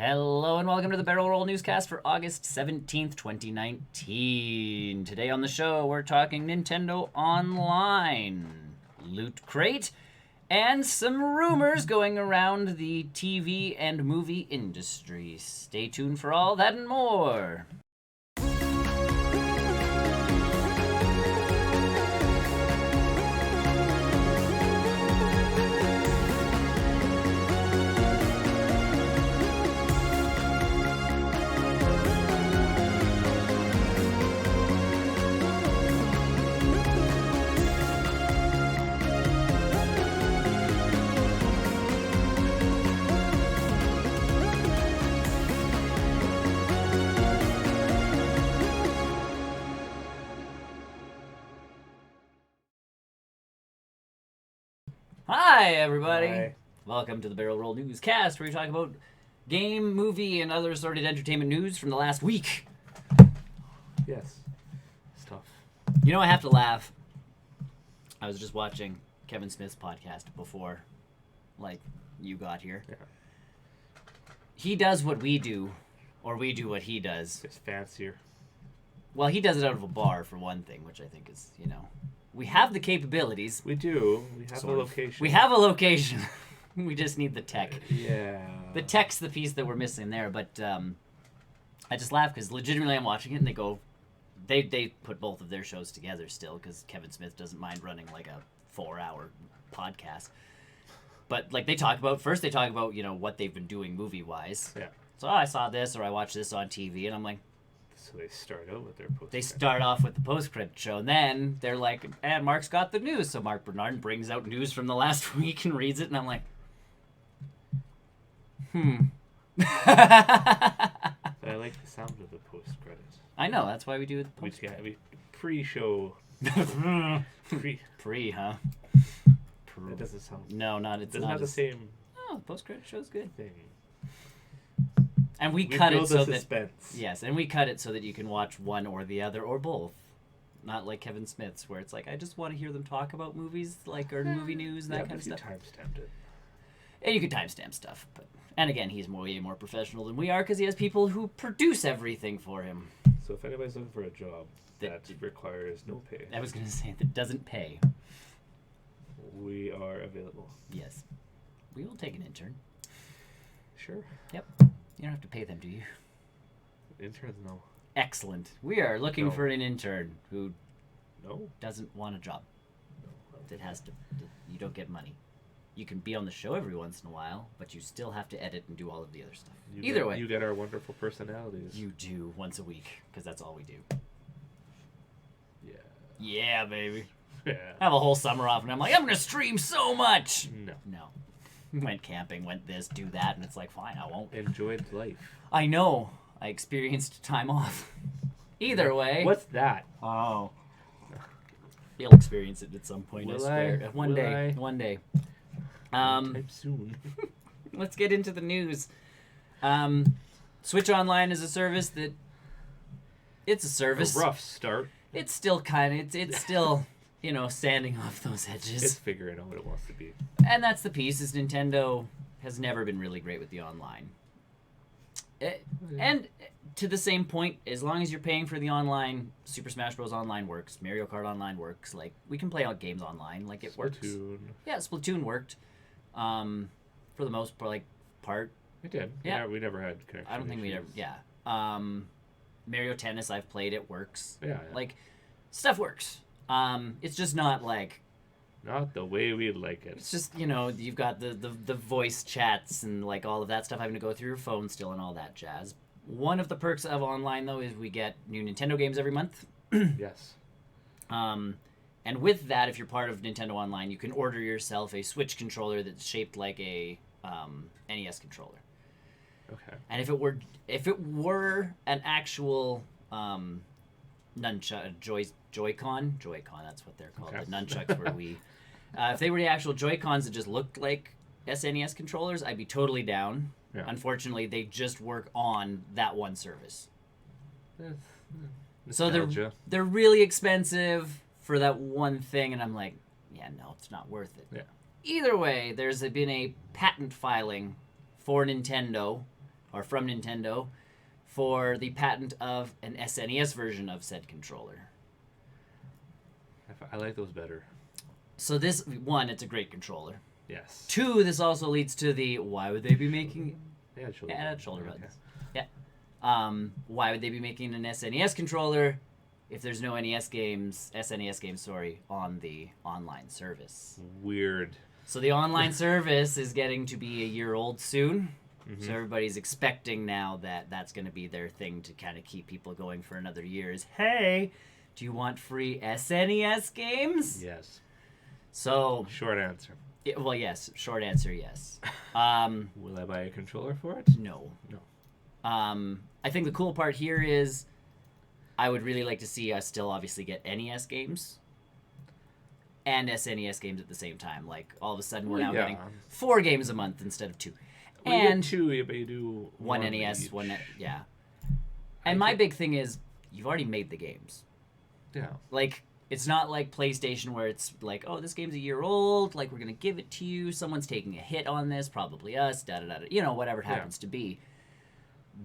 Hello and welcome to the Barrel Roll Newscast for August 17th, 2019. Today on the show, we're talking Nintendo Online, Lootcrate, and some rumors going around the TV and movie industry. Stay tuned for all that and more. Hi, everybody. Hi. Welcome to the Barrel Roll Newscast, where we talk about game, movie, and other assorted entertainment news from the last week. Yes. It's tough. You know, I have to laugh. I was just watching Kevin Smith's podcast before, you got here. Yeah. He does what we do, or we do what he does. It's fancier. Well, he does it out of a bar, for one thing, which I think is, we have the capabilities. We do. We have Sort a of. location. We have a location. We just need the tech. Yeah. The tech's the piece that we're missing there, but I just laugh because legitimately I'm watching it and they put both of their shows together still because Kevin Smith doesn't mind running like a 4-hour podcast. But they talk about what they've been doing movie-wise. Yeah. So I saw this or I watched this on TV and I'm like, So they start out with their post. they start off with the post-credit show, and then they're like, and Mark's got the news. So Mark Bernard brings out news from the last week and reads it, and I'm like, I like the sound of the post credits. I know, that's why we do it. We pre-show. Pre, huh? It doesn't sound. No, It doesn't have the same Oh, the post-credit show's good. thing. And we cut it build so the that suspense. yes, and we cut it so that you can watch one or the other or both. Not like Kevin Smith's, where it's like I just want to hear them talk about movies, or movie news and that kind of stuff. Timestamped it. And you can timestamp stuff, and again, he's way more professional than we are because he has people who produce everything for him. So if anybody's looking for a job that requires no pay, I was gonna say that doesn't pay. we are available. Yes, we will take an intern. Sure. Yep, you don't have to pay them, do you? Interns, no. Excellent. We are looking No. for an intern who No. doesn't want a job. No. That you don't get money. You can be on the show every once in a while, but you still have to edit and do all of the other stuff. Either way. You get our wonderful personalities. You do once a week, because that's all we do. Yeah. Yeah, baby. Yeah. I have a whole summer off, and I'm like, I'm going to stream so much. No. Went camping, went this, do that, and it's like, fine, I won't. Enjoyed life. I know. I experienced time off. Either way. What's that? Oh. You'll experience it at some point, I Will swear. I? One Will day. I? One day. Type soon. Let's get into the news. Switch Online is a service that... It's a service. A rough start. It's still it's still, sanding off those edges. It's figuring out what it wants to be. And that's the piece, is Nintendo has never been really great with the online. And to the same point, as long as you're paying for the online, Super Smash Bros. Online works, Mario Kart Online works, we can play out games online, it works. Splatoon. Yeah, Splatoon worked. For the most part. It did. Yeah. We never had connection I don't think we ever, issues. yeah. Mario Tennis, I've played, it works. Yeah. Stuff works. It's just not Not the way we like it. it's just, you've got the voice chats and all of that stuff having to go through your phone still and all that jazz. One of the perks of online, though, is we get new Nintendo games every month. Yes. And with that, if you're part of Nintendo Online, you can order yourself a Switch controller that's shaped like a NES controller. Okay. And if it were an actual nunchuck Joy-Con, that's what they're called. Okay. The nunchucks where we if they were the actual Joy-Cons that just looked like SNES controllers, I'd be totally down. Yeah. Unfortunately, they just work on that one service. So Nostalgia. they're really expensive for that one thing, and I'm like, yeah, no, it's not worth it. Yeah. Either way, there's been a patent filing for Nintendo or from Nintendo, for the patent of an SNES version of said controller. I like those better. So this, one, it's a great controller. Yes. Two, this also leads to the, why would they be making... Yeah, shoulder buttons. Yeah. Why would they be making an SNES controller if there's no SNES games, on the online service? Weird. So the online service is getting to be a year old soon. Mm-hmm. So everybody's expecting now that that's going to be their thing to kind of keep people going for another year is, hey, do you want free SNES games? Yes. So... Short answer. Well, yes. Short answer, yes. Will I buy a controller for it? No. No. I think the cool part here is I would really like to see us still obviously get NES games and SNES games at the same time. Like, all of a sudden we're now getting 4 games a month instead of 2. Well, and you get 2, but you do one NES, one... Yeah. And my big thing is, you've already made the games. Yeah. Like... It's not like PlayStation where it's like, oh, this game's a year old, like, we're going to give it to you, someone's taking a hit on this, probably us, da-da-da-da, you know, whatever it happens to be.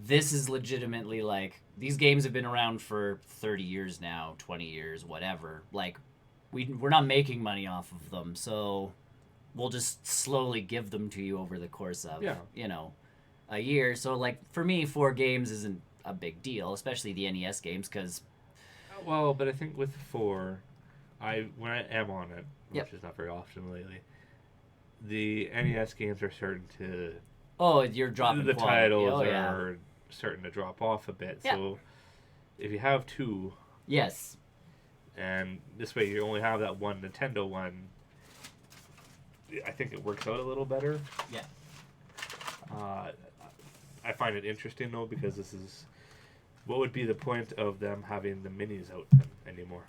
This is legitimately, like, these games have been around for 30 years now, 20 years, whatever. Like, we're not making money off of them, so we'll just slowly give them to you over the course of, you know, a year. So, like, for me, 4 games isn't a big deal, especially the NES games, because... Well, but I think with 4, when I am on it, which Yep. is not very often lately, the NES games are starting to... Oh, you're dropping the quality. titles Oh, are starting to drop off a bit. Yeah. So if you have 2... Yes. And this way you only have that one Nintendo one, I think it works out a little better. Yeah. I find it interesting, though, because this is... What would be the point of them having the minis out then anymore?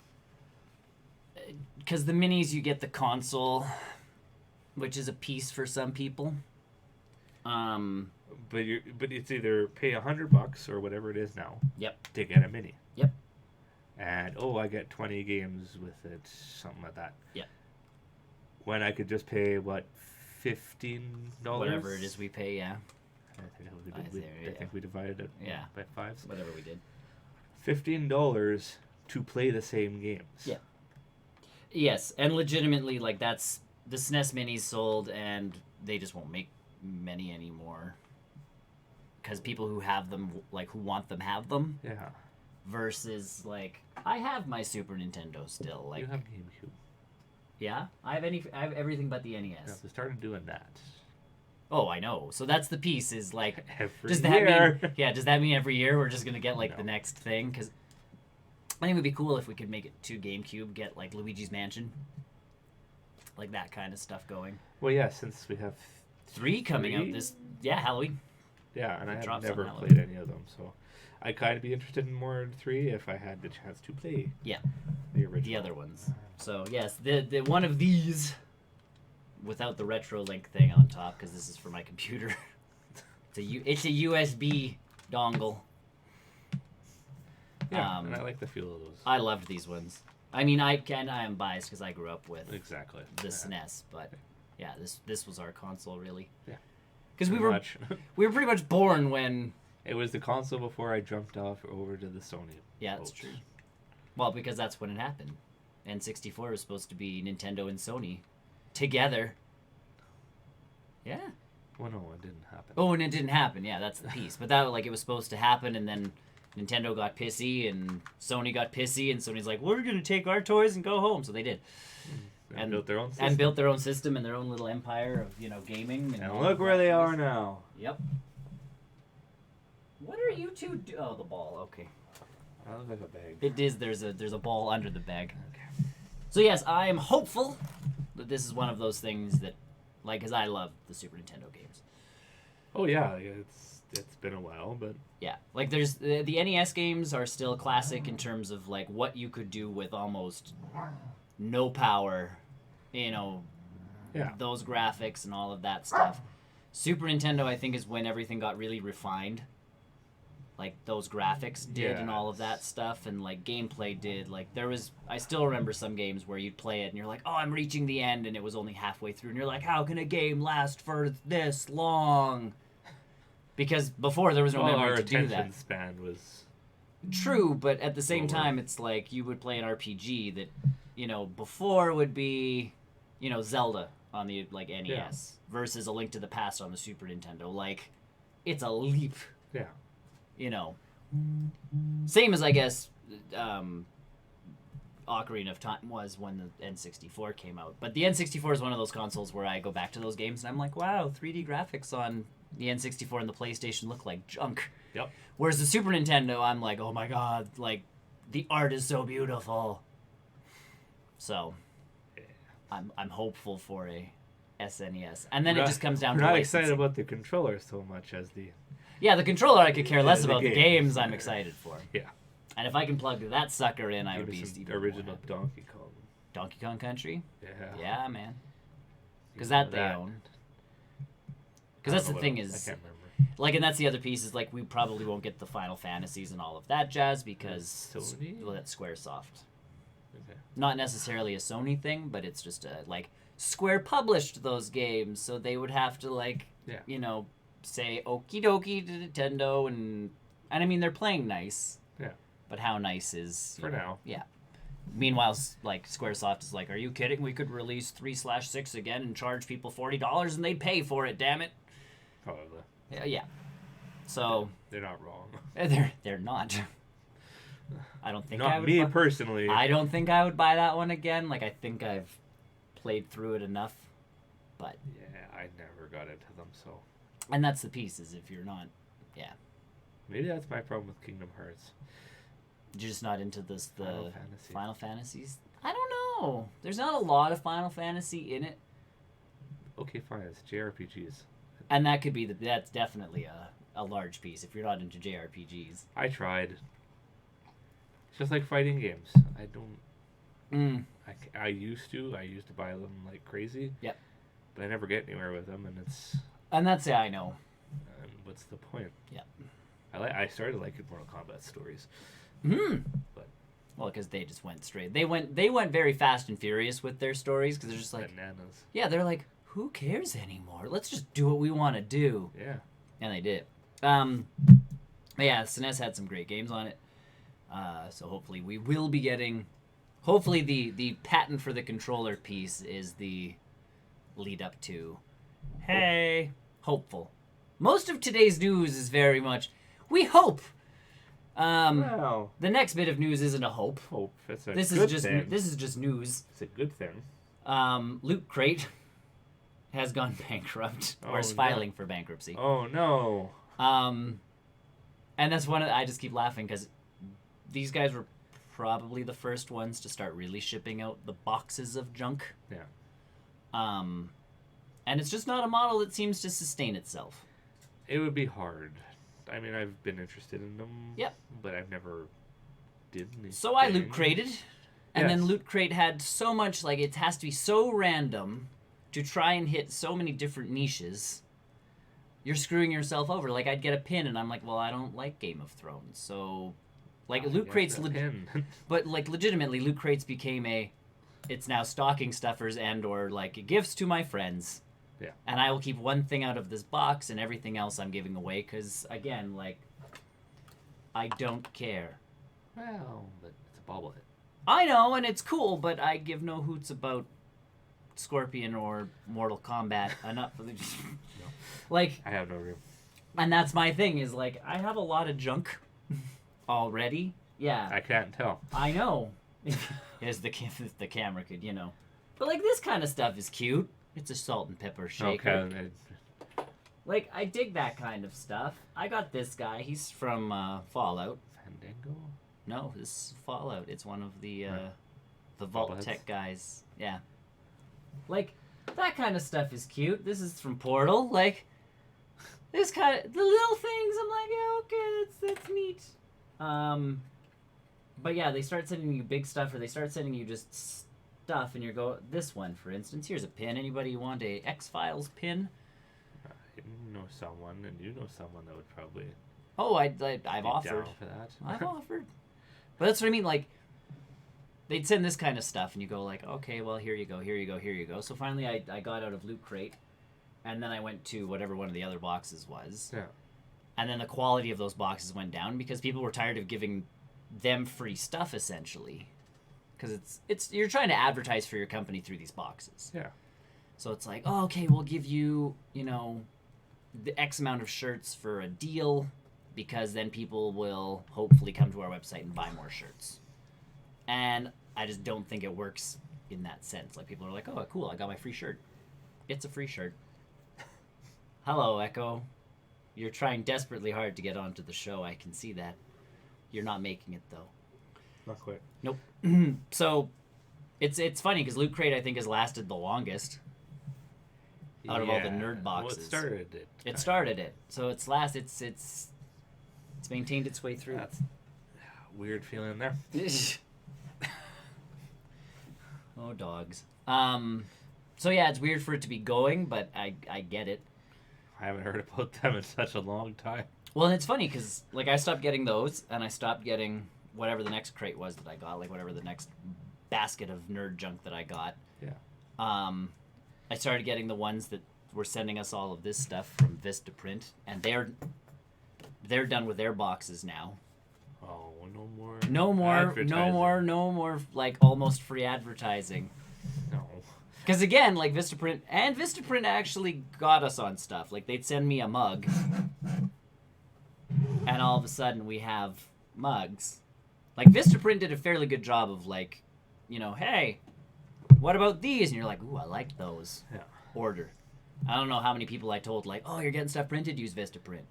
Because the minis, you get the console, which is a piece for some people. But it's either pay $100 or whatever it is now. Yep. To get a mini. Yep. And I get 20 games with it, something like that. Yep. When I could just pay $15? Whatever it is we pay, yeah. I think we divided it by 5. Whatever we did. $15 to play the same games. Yeah. Yes, and legitimately, like, that's... The SNES minis sold, and they just won't make many anymore. Because people who have them, like, who want them, have them. Yeah. Versus, like, I have my Super Nintendo still. Like, You have GameCube. Yeah? I have everything but the NES. Yeah, they started doing that. Oh, I know. So that's the piece, is, like... Does that mean every year we're just going to get, like, No. the next thing? Because I think it would be cool if we could make it to GameCube, get, like, Luigi's Mansion. Like, that kind of stuff going. Well, yeah, since we have 3 coming out this... Yeah, Halloween. Yeah, and I have drops never on played any of them, so I'd kind of be interested in more in 3 if I had the chance to play the original. The other ones. So, yes, the one of these... Without the retro link thing on top, because this is for my computer. It's a USB dongle. Yeah, and I like the feel of those. I loved these ones. I mean, I am biased because I grew up with Exactly. the SNES, but yeah, this was our console really. Yeah. Because we were pretty much born when. It was the console before I jumped off over to the Sony. Yeah, that's true. Well, because that's when it happened. N64 was supposed to be Nintendo and Sony together. Yeah. Well, no, it didn't happen. Oh, and it didn't happen. Yeah, that's the piece. But that, like, it was supposed to happen, and then Nintendo got pissy, and Sony got pissy, and Sony's like, we're going to take our toys and go home. So they did. And built their own system. And built their own system and their own little empire of, gaming. And look where they are now. Yep. What are you two do? Oh, the ball. Okay. I look like a bag. It is. There's a ball under the bag. Okay. So yes, I am hopeful that this is one of those things that, like, because I love the Super Nintendo games. Oh yeah, it's been a while, but yeah, like there's the NES games are still classic in terms of like what you could do with almost no power, those graphics and all of that stuff. Super Nintendo, I think, is when everything got really refined. Like those graphics did and all of that stuff, and like gameplay did. Like I still remember some games where you'd play it and you're like, oh, I'm reaching the end, and it was only halfway through, and you're like, how can a game last for this long? Because before there was no Well, memory our to do attention that. span was True, but at the same Lower. time, it's like you would play an RPG that, before would be, Zelda on the NES versus A Link to the Past on the Super Nintendo. Like, it's a leap. yeah. Same as I guess Ocarina of Time was when the N64 came out. But the N64 is one of those consoles where I go back to those games and I'm like, wow, 3D graphics on the N64 and the PlayStation look like junk. Yep. Whereas the Super Nintendo, I'm like, oh my god, like, the art is so beautiful. So, I'm hopeful for a SNES. And then it just comes down to We're not licensing. excited about the controller so much as the... Yeah, the controller I could care less the about. The games. games I'm excited for. Yeah. And if I can plug that sucker in, I would be Give us even an original more happy. Donkey Kong. Donkey Kong Country? Yeah. Yeah, man. Because You know that they own. I Because don't that's know the what thing else. is, I can't remember. like, and that's the other piece is, like, we probably won't get the Final Fantasies and all of that jazz because Sony? well, that's Squaresoft. Okay. Not necessarily a Sony thing, but it's just like Square published those games, so they would have to Yeah. Say okie dokie to Nintendo, and I mean they're playing nice. Yeah. But how nice is For now. Yeah. Meanwhile, like Squaresoft is like, are you kidding? We could release 3/6 again and charge people $40 and they'd pay for it. Damn it. Probably. Yeah. So They're not wrong. they're not. I don't think I Not would me buy- personally. I don't think I would buy that one again. Like, I think I've played through it enough. But, Yeah, I never got into them, so and that's the piece, is if you're not, maybe that's my problem with Kingdom Hearts. you're just not into the Final Fantasy. Final Fantasies. I don't know. There's not a lot of Final Fantasy in it. Okay, fine. It's JRPGs. And that could be, that's definitely a large piece if you're not into JRPGs. I tried. It's just like fighting games. I don't. I used to buy them like crazy. Yep. But I never get anywhere with them, and it's. And that's it, I know. And what's the point? Yep. I started liking Mortal Kombat stories. But Well, because they just went straight. They went very fast and furious with their stories because they're just like, bananas. yeah, they're like, who cares anymore? Let's just do what we want to do. Yeah. And they did. But yeah, SNES had some great games on it. So hopefully we will be getting... Hopefully the patent for the controller piece is the lead up to... Hey! Hopeful. Most of today's news is very much, we hope! Wow. The next bit of news isn't a hope. Hope. That's a This good is just thing. this is just news. It's a good thing. Lootcrate has gone bankrupt, or is Oh, filing no. for bankruptcy. Oh no. And that's I just keep laughing because these guys were probably the first ones to start really shipping out the boxes of junk. Yeah. And it's just not a model that seems to sustain itself. It would be hard. I mean, I've been interested in them. Yep. But I've never did anything. So I Loot Crated, and then Yes. Loot Crate had so much, like, it has to be so random to try and hit so many different niches. You're screwing yourself over. Like, I'd get a pin, and I'm like, well, I don't like Game of Thrones, so... Like, Loot Crates... But, like, legitimately, Loot Crates became it's now stocking stuffers and or, like, gifts to my friends. Yeah. And I will keep one thing out of this box, and everything else I'm giving away, because, again, like, I don't care. Well, but it's a bobblehead. I know, and it's cool, but I give no hoots about Scorpion or Mortal Kombat enough. Like, I have no room. and that's my thing, is, like, I have a lot of junk already. Yeah. I can't tell. I know. If the camera could, But, like, this kind of stuff is cute. It's a salt and pepper shaker. Okay. Like, I dig that kind of stuff. I got this guy. He's from Fallout. Fandango? No, this is Fallout. It's one of the Bobbleheads? Vault Tech guys. Yeah. Like, that kind of stuff is cute. This is from Portal. Like, this kind of... The little things, I'm like, yeah, okay, that's neat. But yeah, they start sending you big stuff, or they start sending you just stuff, and you go, this one, for instance, here's a pin. Anybody want a X-Files pin? I know someone, and you know someone that would probably Oh, I've be offered. down for that. I've offered. But that's what I mean, like, they'd send this kind of stuff, and you go like, okay, well, here you go, here you go, here you go. So finally I got out of Loot Crate, and then I went to whatever one of the other boxes was. Yeah. And then the quality of those boxes went down because people were tired of giving them free stuff, essentially. Because it's you're trying to advertise for your company through these boxes. Yeah. So it's like, oh, okay, we'll give you, the X amount of shirts for a deal, because then people will hopefully come to our website and buy more shirts. And I just don't think it works in that sense. Like, people are like, oh, cool, I got my free shirt. It's a free shirt. Hello, Echo. You're trying desperately hard to get onto the show. I can see that. You're not making it, though. Not quite. Nope. So, it's funny, because Loot Crate, I think, has lasted the longest out of all the nerd boxes. Well, it started it. It started it. So it's maintained its way through. That's weird feeling there. Oh, dogs. So yeah, it's weird for it to be going, but I get it. I haven't heard about them in such a long time. Well, and it's funny because like I stopped getting those, and I stopped getting whatever the next crate was that I got, like whatever the next basket of nerd junk that I got. Yeah. I started getting the ones that were sending us all of this stuff from Vistaprint, and they're done with their boxes now. Oh, No more like almost free advertising. No. Because again, like Vistaprint actually got us on stuff. Like they'd send me a mug, and all of a sudden we have mugs. Like Vistaprint did a fairly good job of like, hey, what about these? And you're like, ooh, I like those. Yeah. Order. I don't know how many people I told like, oh, you're getting stuff printed, use Vistaprint.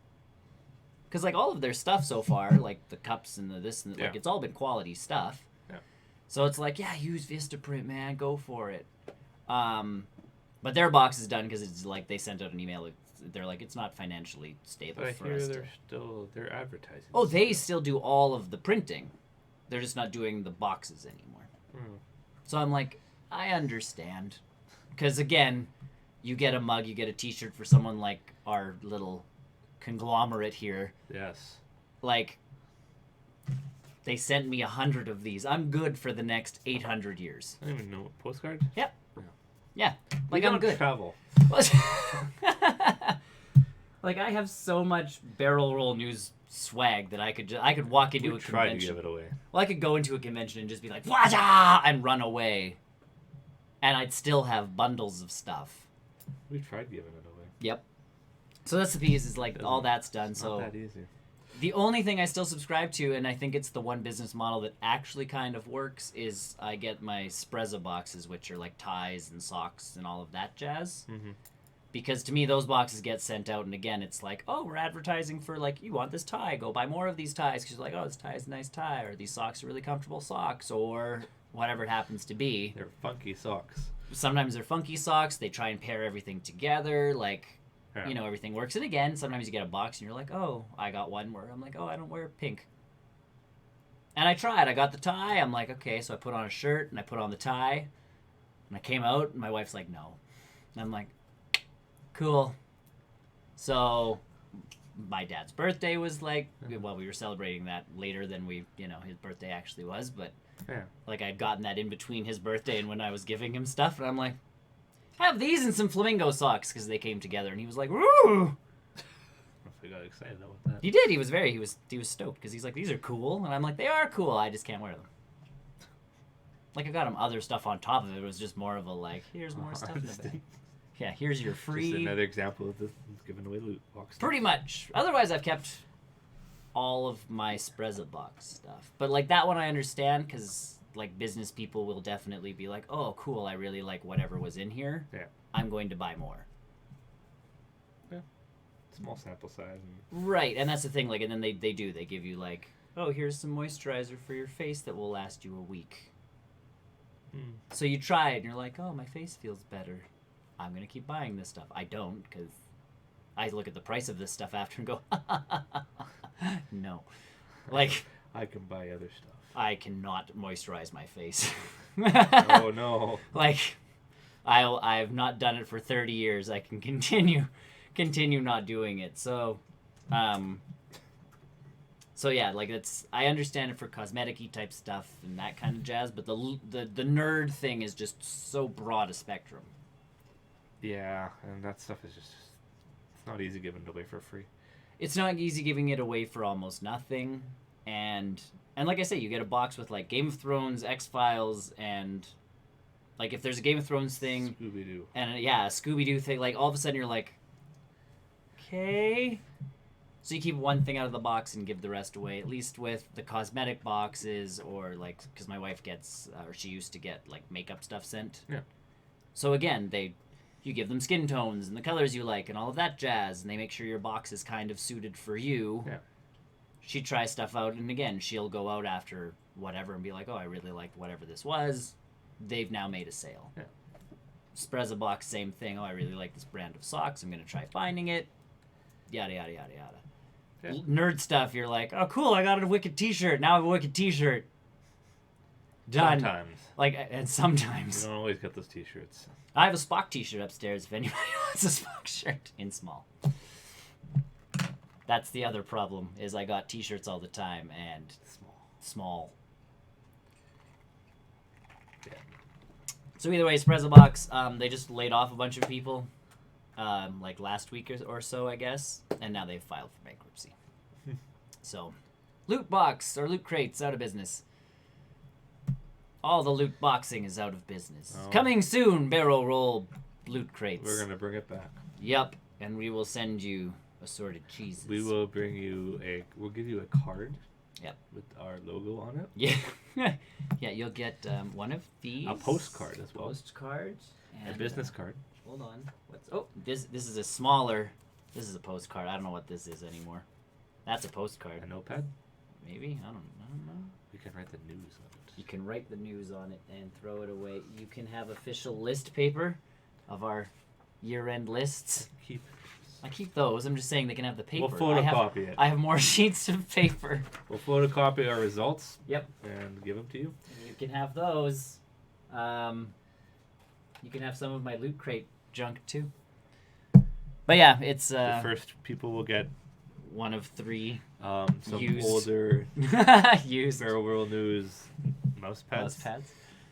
Because like all of their stuff so far, like the cups and the this and like it's all been quality stuff. Yeah. So it's like, yeah, use Vistaprint, man, go for it. But their box is done because it's like they sent out an email. They're like, it's not financially stable But for I hear us. they're advertising. Oh, they still do all of the printing. They're just not doing the boxes anymore. Mm. So I'm like, I understand. Because again, you get a mug, you get a t-shirt for someone like our little conglomerate here. Yes. Like, they sent me 100 of these. I'm good for the next 800 years. I don't even know. Postcard? Yep. Yeah. Yeah. Like, We I'm don't good. travel. Like, I have so much barrel roll news swag that I could walk into a convention. Try to give it away. Well, I could go into a convention and just be like, Waja! And run away. And I'd still have bundles of stuff. We tried giving it away. Yep. So that's the piece, is like all that's done. It's So not that easy. the only thing I still subscribe to, and I think it's the one business model that actually kind of works, is I get my Spreza boxes, which are like ties and socks and all of that jazz. Mm-hmm. Because to me, those boxes get sent out, and again, it's like, oh, we're advertising for, like, you want this tie, go buy more of these ties, because you're like, oh, this tie is a nice tie, or these socks are really comfortable socks, or whatever it happens to be. They're funky socks. Sometimes they're funky socks, they try and pair everything together, like, Yeah. Everything works. And again, sometimes you get a box, and you're like, oh, I got one where I'm like, oh, I don't wear pink. And I tried, I got the tie, I'm like, okay, so I put on a shirt, and I put on the tie, and I came out, and my wife's like, no. And I'm like, cool. So my dad's birthday was like, well, we were celebrating that later than his birthday actually was, but like I'd gotten that in between his birthday and when I was giving him stuff, and I'm like, have these and some flamingo socks, because they came together, and he was like, woo! I got excited about that. He did. He was stoked, because he's like, these are cool, and I'm like, they are cool, I just can't wear them. Like, I got him other stuff on top of it. It was just more of a like, here's more stuff in the bag. Yeah, here's your free... Just another example of this giving away loot box stuff. Pretty much. Otherwise, I've kept all of my Spreza box stuff. But, like, that one I understand, because, like, business people will definitely be like, oh, cool, I really like whatever was in here. Yeah. I'm going to buy more. Yeah. Small sample size. And... Right, and that's the thing, like, and then they do. They give you, like, oh, here's some moisturizer for your face that will last you a week. Mm. So you try it, and you're like, oh, my face feels better. I'm going to keep buying this stuff. I don't, because I look at the price of this stuff after and go, no. Like, I can buy other stuff. I cannot moisturize my face. Oh, no. Like, I've not done it for 30 years. I can continue not doing it. So yeah, like I understand it for cosmetic-y type stuff and that kind of jazz, but the nerd thing is just so broad a spectrum. Yeah, and that stuff is just... It's not easy giving it away for free. it's not easy giving it away for almost nothing. And like I say, you get a box with like Game of Thrones, X-Files, and like if there's a Game of Thrones thing, Scooby-Doo. and a Scooby-Doo thing, like all of a sudden you're like, okay. So you keep one thing out of the box and give the rest away. At least with the cosmetic boxes, or like, because my wife gets, or she used to get like makeup stuff sent. Yeah. So again, you give them skin tones and the colors you like and all of that jazz, and they make sure your box is kind of suited for you. Yeah. She tries stuff out, and again, she'll go out after whatever and be like, oh, I really liked whatever this was. They've now made a sale. Yeah. Spreza box, same thing. Oh, I really like this brand of socks. I'm going to try finding it. Yada, yada, yada, yada. Yeah. Nerd stuff, you're like, oh, cool, I got a Wicked t-shirt. Now I have a Wicked t-shirt. Done. Sometimes. And sometimes. You don't always get those t-shirts. I have a Spock t-shirt upstairs if anybody wants a Spock shirt in small. That's the other problem, is I got t-shirts all the time, and small. Yeah. So either way, Spreza box, they just laid off a bunch of people, like last week or so, I guess, and now they've filed for bankruptcy. So, Loot Box, or Loot Crate's out of business. All the loot boxing is out of business. Oh. Coming soon, barrel roll Loot Crates. We're going to bring it back. Yep, and we will send you assorted cheeses. We will bring you we'll give you a card. Yep. With our logo on it. Yeah. Yeah, you'll get one of these. A postcard as well. Postcard. A business card. Hold on. This is a smaller. This is a postcard. I don't know what this is anymore. That's a postcard. A notepad? Maybe. I don't know. You can write the news on it. You can write the news on it and throw it away. You can have official list paper of our year-end lists. I keep those. I'm just saying they can have the paper. We'll photocopy it. I have more sheets of paper. We'll photocopy our results. Yep. And give them to you. You can have those. You can have some of my Loot Crate junk too. But yeah, it's the first people will get one of 3 some used. older used Barrel World News mouse pads.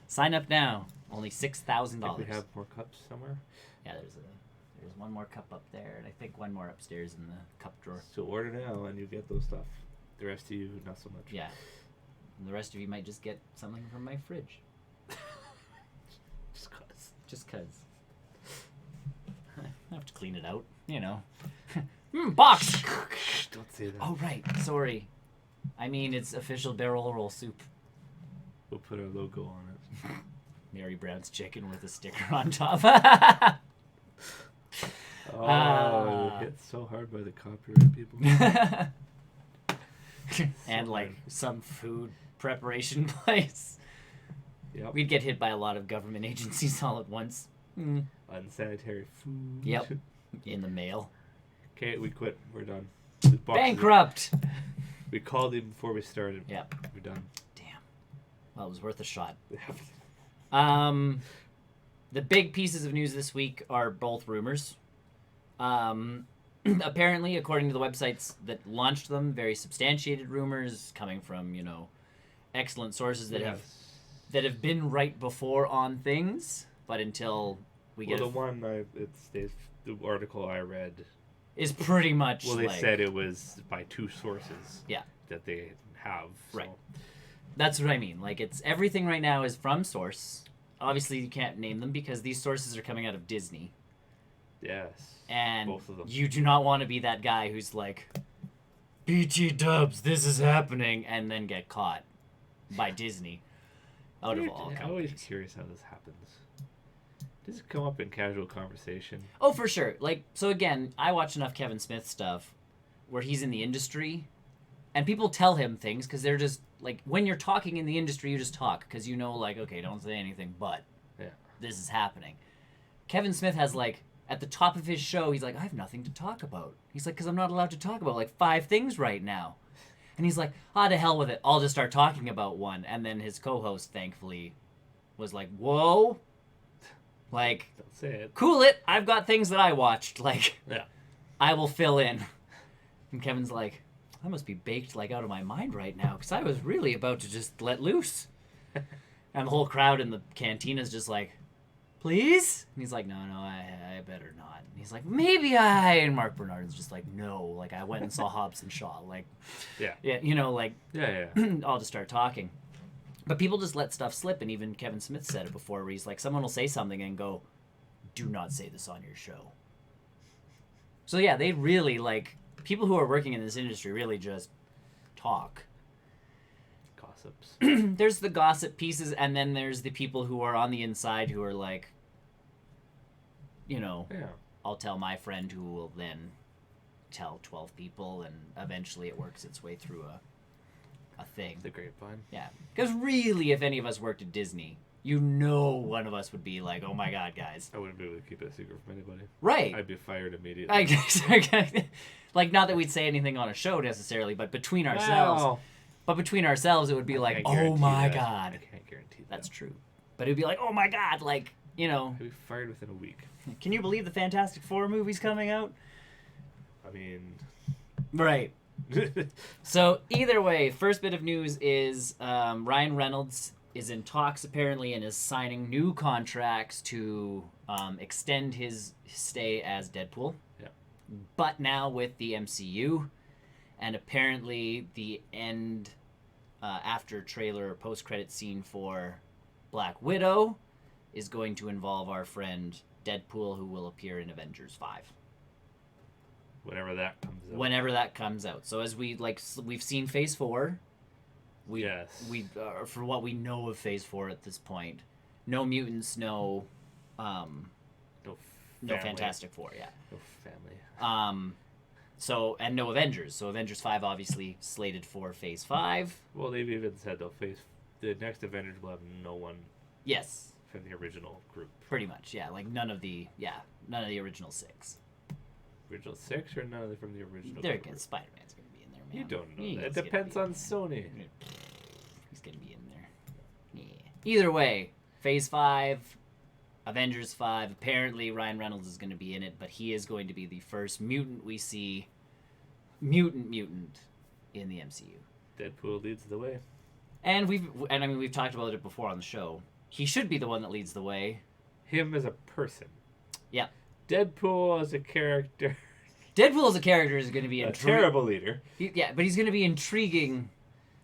Sign up now. Only $6,000. We have more cups somewhere. Yeah, there's one more cup up there, and I think one more upstairs in the cup drawer. So order now, and you get those stuff. The rest of you, not so much. Yeah, and the rest of you might just get something from my fridge. Just cause. I have to clean it out, you know. Box. Don't say that. Oh right, sorry. I mean, it's official barrel roll soup. We'll put our logo on it. Mary Brown's chicken with a sticker on top. Hit so hard by the copyright people. And like some food preparation place. Yep. We'd get hit by a lot of government agencies all at once. Unsanitary food. Yep. In the mail. Okay, we quit. We're done. Bankrupt! We called him before we started. Yep. We're done. Damn. Well, it was worth a shot. Yeah. The big pieces of news this week are both rumors. Apparently, according to the websites that launched them, very substantiated rumors coming from, excellent sources that have been right before on things, but until we get the article I read is pretty much they said it was by 2 sources. Yeah. That they have. So. Right. That's what I mean. Like, it's everything right now is from source. Obviously, you can't name them because these sources are coming out of Disney. Yes. And both of them. You do not want to be that guy who's like, BT dubs, this is happening, and then get caught by Disney. Out of all companies. I'm always curious how this happens. Does it come up in casual conversation? Oh, for sure. Like, so again, I watch enough Kevin Smith stuff where he's in the industry, and people tell him things because they're just, like, when you're talking in the industry, you just talk because like, okay, don't say anything, but this is happening. Kevin Smith has, like, at the top of his show, he's like, I have nothing to talk about. He's like, because I'm not allowed to talk about, like, 5 things right now. And he's like, to hell with it. I'll just start talking about one. And then his co-host, thankfully, was like, whoa. Like, don't say it. Cool it. I've got things that I watched. Like, yeah. I will fill in. And Kevin's like, I must be baked, like, out of my mind right now. Because I was really about to just let loose. And the whole crowd in the canteen is just like, please? And he's like, no, I better not. And he's like, maybe I. And Mark Bernard's just like, no. Like, I went and saw Hobbs and Shaw. Like, Yeah. you know, like, Yeah. I'll just start talking. But people just let stuff slip, and even Kevin Smith said it before, where he's like, someone will say something and go, do not say this on your show. So yeah, they really, like, people who are working in this industry really just talk. Gossips. There's the gossip pieces, and then there's the people who are on the inside who are like, you know, Yeah. I'll tell my friend who will then tell 12 people, and eventually it works its way through a thing. The grapevine. Yeah. Because really, if any of us worked at Disney, you know one of us would be like, oh my god, guys. I wouldn't be able to keep it a secret from anybody. Right. I'd be fired immediately. I guess, like, not that we'd say anything on a show necessarily, but between ourselves. Wow. But between ourselves, it would be like, oh my god. I can't guarantee that. That's true. But it would be like, oh my god, like, you know. I'd be fired within a week. Can you believe the Fantastic Four movie's coming out? I mean... Right. So, either way, first bit of news is Ryan Reynolds is in talks, apparently, and is signing new contracts to extend his stay as Deadpool. Yeah. But now with the MCU. And apparently the end after trailer post-credit scene for Black Widow is going to involve our friend Deadpool, who will appear in Avengers 5. Whenever that comes out. Whenever that comes out. So as we've seen Phase 4. Yes. For what we know of Phase 4 at this point, no mutants, no Fantastic Four, yeah. No family. So, and no Avengers. So Avengers 5 obviously slated for Phase 5. Well, they've even said the next Avengers will have no one Yes. from the original group. Pretty much, yeah. Like none of the original 6. Original 6 or none of them from the original They're group? gonna, Spider-Man's gonna be in there, man. You don't know. He's It gonna depends be on in Sony. there. He's gonna be in there. Yeah. Either way, Phase 5, Avengers 5. Apparently, Ryan Reynolds is going to be in it, but he is going to be the first mutant we see, mutant in the MCU. Deadpool leads the way. And we've talked about it before on the show. He should be the one that leads the way. Him as a person. Yeah. Deadpool as a character. Deadpool as a character is going to be a terrible leader. But he's going to be intriguing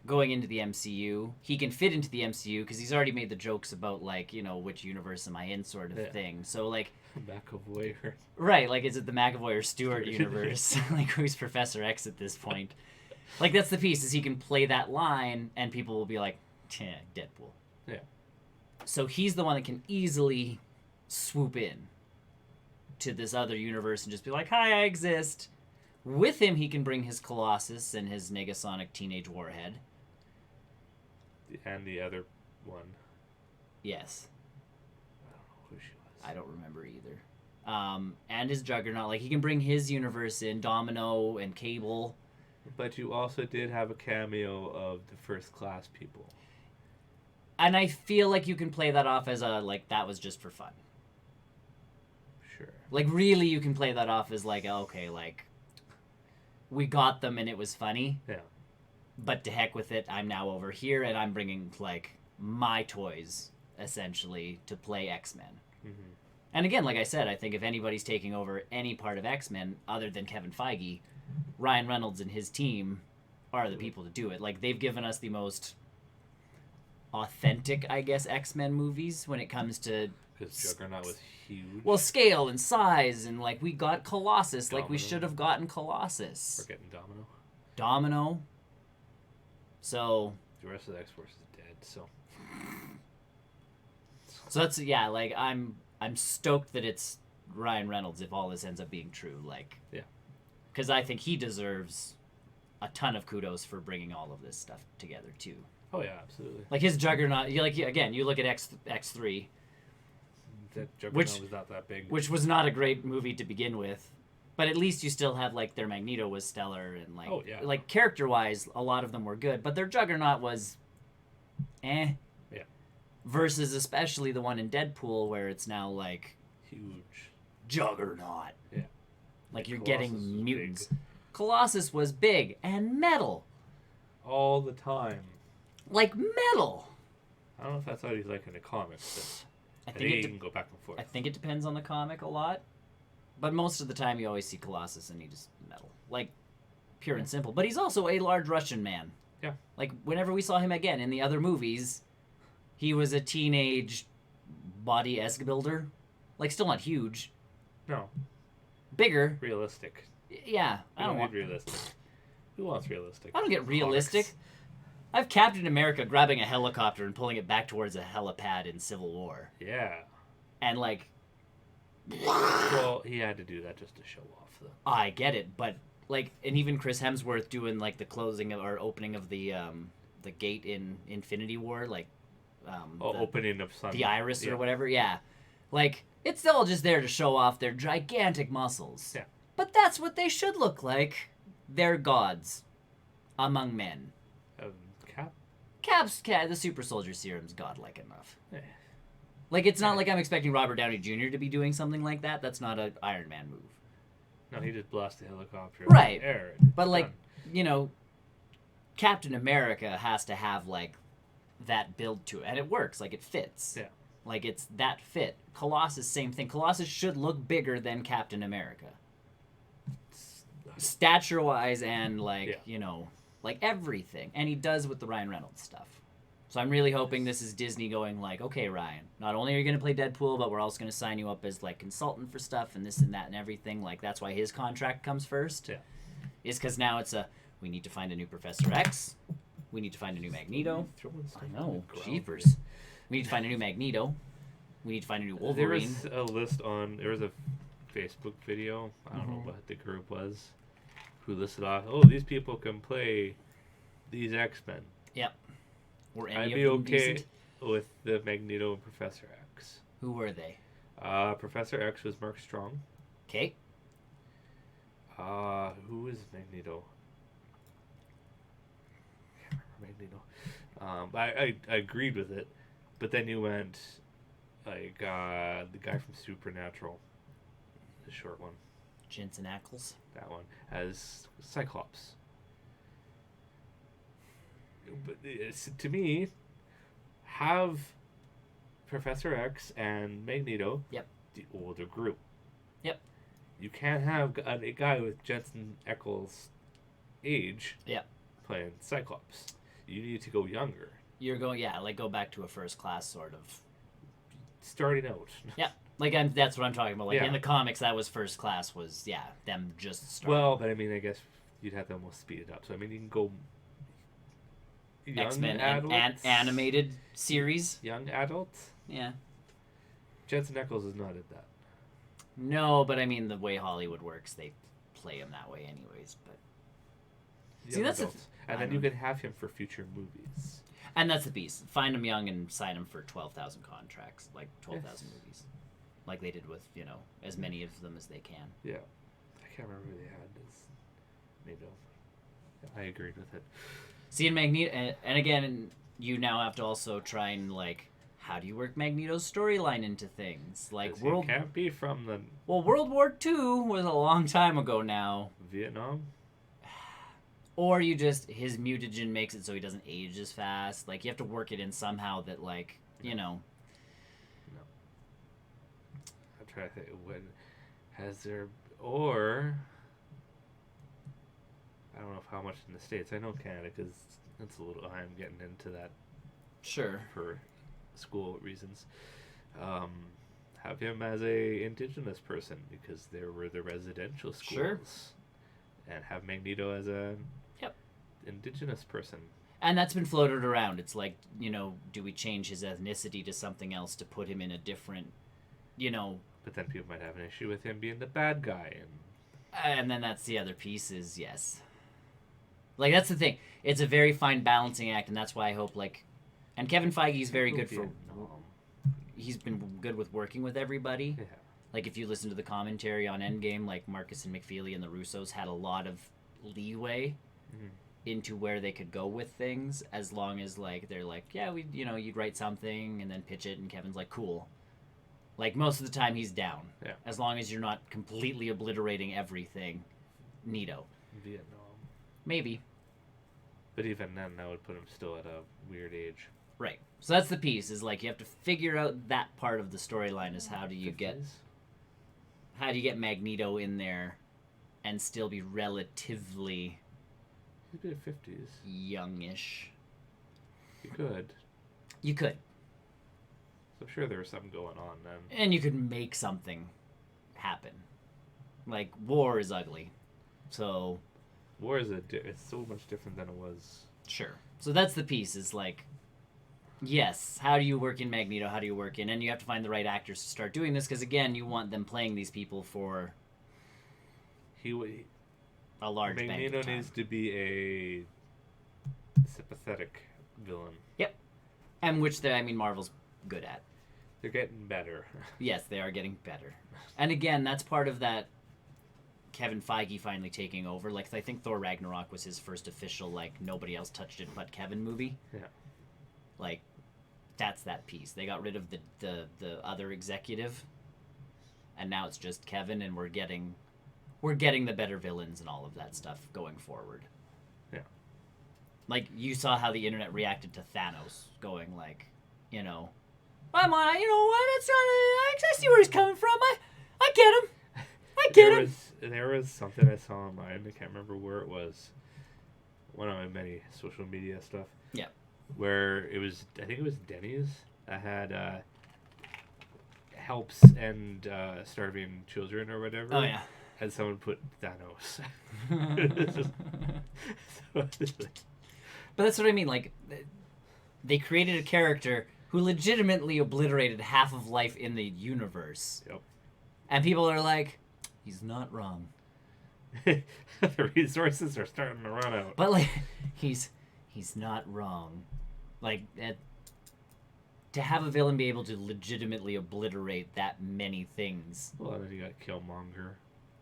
going into the MCU. He can fit into the MCU because he's already made the jokes about, like, you know, which universe am I in sort of thing. So, like... McAvoy. Right, like, is it the McAvoy or Stewart universe? Like, who's Professor X at this point? Like, that's the piece, is he can play that line, and people will be like, Deadpool. Yeah. So he's the one that can easily swoop in to this other universe and just be like, hi, I exist. With him, he can bring his Colossus and his Negasonic Teenage Warhead. And the other one. Yes. I don't know who she was. I don't remember either. And his Juggernaut. Like, he can bring his universe in, Domino and Cable. But you also did have a cameo of the First Class people. And I feel like you can play that off as that was just for fun. Sure. Like, really, you can play that off as, like, okay, like, we got them and it was funny. Yeah. But to heck with it, I'm now over here and I'm bringing, like, my toys, essentially, to play X-Men. Mm-hmm. And again, like I said, I think if anybody's taking over any part of X-Men other than Kevin Feige, Ryan Reynolds and his team are the people to do it. Like, they've given us the most authentic, I guess, X-Men movies when it comes to... Because Juggernaut was huge. Well, scale and size, and, like, we got Colossus. Domino. Like, we should have gotten Colossus. We're getting Domino. Domino. So... The rest of the X-Force is dead, so... So that's, yeah, like, I'm stoked that it's Ryan Reynolds if all this ends up being true. Like... Yeah. Because I think he deserves a ton of kudos for bringing all of this stuff together, too. Oh, yeah, absolutely. Like, his Juggernaut... Again, you look at X3... That Juggernaut was not that big. Which was not a great movie to begin with. But at least you still had, like, their Magneto was stellar, and, like... Oh, yeah. Like, character-wise, a lot of them were good, but their Juggernaut was... Yeah. Versus especially the one in Deadpool, where it's now, like... Huge. Juggernaut. Yeah. Like, you're Colossus getting was mutants. big. Colossus was big and metal. All the time. Like, metal. I don't know if that's how he's like in the comics, I think think you can go back and forth. I think it depends on the comic a lot, but most of the time you always see Colossus and he just metal, like pure and simple. But he's also a large Russian man. Yeah. Like whenever we saw him again in the other movies, he was a teenage body-esque builder, like still not huge, No, bigger. realistic. Yeah, I don't need realistic. Who wants realistic? I don't get realistic. Comics. I have Captain America grabbing a helicopter and pulling it back towards a helipad in Civil War, Yeah. and like, Well, he had to do that just to show off, though. I get it, but like, and even Chris Hemsworth doing like the closing of, or opening of the gate in Infinity War, like Opening of sun. the iris or whatever. Yeah, like it's all just there to show off their gigantic muscles. Yeah. But that's what they should look like. They're gods among men. Cap. The super soldier serum's godlike enough. Yeah. Like, it's not like I'm expecting Robert Downey Jr. to be doing something like that. That's not an Iron Man move. No, he just blasted the helicopter. Right. In the air. But, like, Done. you know, Captain America has to have, like, that build to it. And it works. Like, it fits. Yeah. Like, it's that fit. Colossus, same thing. Colossus should look bigger than Captain America. Stature-wise and, like, you know, like, everything. And he does with the Ryan Reynolds stuff. So I'm really hoping this is Disney going like, okay, Ryan, not only are you going to play Deadpool, but we're also going to sign you up as, like, consultant for stuff and this and that and everything. Like, that's why his contract comes first. Yeah. Is because now it's we need to find a new Professor X. We need to find a new Magneto. I know, jeepers. We need to find a new Magneto. We need to find a new Wolverine. There was a list there was a Facebook video, I don't know what the group was, who listed off, these people can play these X-Men. Yep. Were any I'd of be them okay decent? with the Magneto and Professor X. Who were they? Professor X was Mark Strong. Okay. Who is Magneto? I can't remember Magneto. I agreed with it, but then you went like the guy from Supernatural, the short one. Jensen Ackles. That one as Cyclops. But to me, have Professor X and Magneto. Yep. The older group. Yep. You can't have a guy with Jensen Ackles' age. Yep. Playing Cyclops. You need to go younger. You're going, like go back to a first class sort of. Starting out. Yeah. Like that's what I'm talking about. Like Yeah. in the comics, that was first class. Was them just starting. Well, but I mean, I guess you'd have to almost speed it up. So I mean, you can go. X-Men and animated series. Young adults. Yeah. Jensen Ackles is not at that. No, but I mean the way Hollywood works, they play him that way anyways. But Young see, that's adults. And then you can have him for future movies. And that's the piece. Find him young and sign him for 12,000 contracts, like 12,000 movies, like they did with as many of them as they can. Yeah, I can't remember who they had as Magneto. I agreed with it. See, in Magneto, and again, you now have to also try and like, how do you work Magneto's storyline into things? Like It can't be from the World War II was a long time ago now. Vietnam. Or you just his mutagen makes it so he doesn't age as fast. Like you have to work it in somehow that like No. I'm trying to think. When has there or I don't know how much in the States. I know Canada because that's a little. I'm getting into that. Sure. For school reasons, have him as a indigenous person because there were the residential schools. Sure. And have Magneto as a indigenous person. And that's been floated around. It's like, do we change his ethnicity to something else to put him in a different, But then people might have an issue with him being the bad guy. And then that's the other piece is, yes. Like, that's the thing. It's a very fine balancing act, and that's why I hope, like... And Kevin Feige's very good for... He's been good with working with everybody. Yeah. Like, if you listen to the commentary on Endgame, like, Marcus and McFeely and the Russos had a lot of leeway into where they could go with things, as long as, like, they're like, yeah, you'd write something and then pitch it, and Kevin's like, cool. Like, most of the time, he's down. Yeah. As long as you're not completely obliterating everything. Neato. Vietnam. Maybe. But even then, that would put him still at a weird age. Right. So that's the piece, is like you have to figure out that part of the storyline, is how do you get 50s? Magneto in there and still be relatively He'd be in 50s. youngish. You could. You could. So I'm sure there was something going on then. And you could make something happen. Like, war is ugly. So, War is it's so much different than it was. sure. So that's the piece, is like, yes, how do you work in Magneto? How do you work in? And you have to find the right actors to start doing this, because again, you want them playing these people for a large bank Magneto of time. needs to be a sympathetic villain. Yep. And which, Marvel's good at. They're getting better. Yes, they are getting better. And again, that's part of that Kevin Feige finally taking over. Like, I think Thor Ragnarok was his first official, like, nobody else touched it but Kevin movie. Yeah. Like, that's that piece. They got rid of the other executive, and now it's just Kevin, and we're getting the better villains and all of that stuff going forward. Yeah. Like, you saw how the internet reacted to Thanos going, like, you know, I'm on, you know what, it's not, I see where he's coming from. I get him. I get him. There was something I saw online. I can't remember where it was. One of my many social media stuff. Yeah. Where it was, I think it was Denny's that had helps end starving children or whatever. Oh, yeah. And someone put Thanos. But that's what I mean. Like, they created a character who legitimately obliterated half of life in the universe. Yep. And people are like, he's not wrong. The resources are starting to run out. But, like, he's not wrong. Like, to have a villain be able to legitimately obliterate that many things. Well, then you got Killmonger.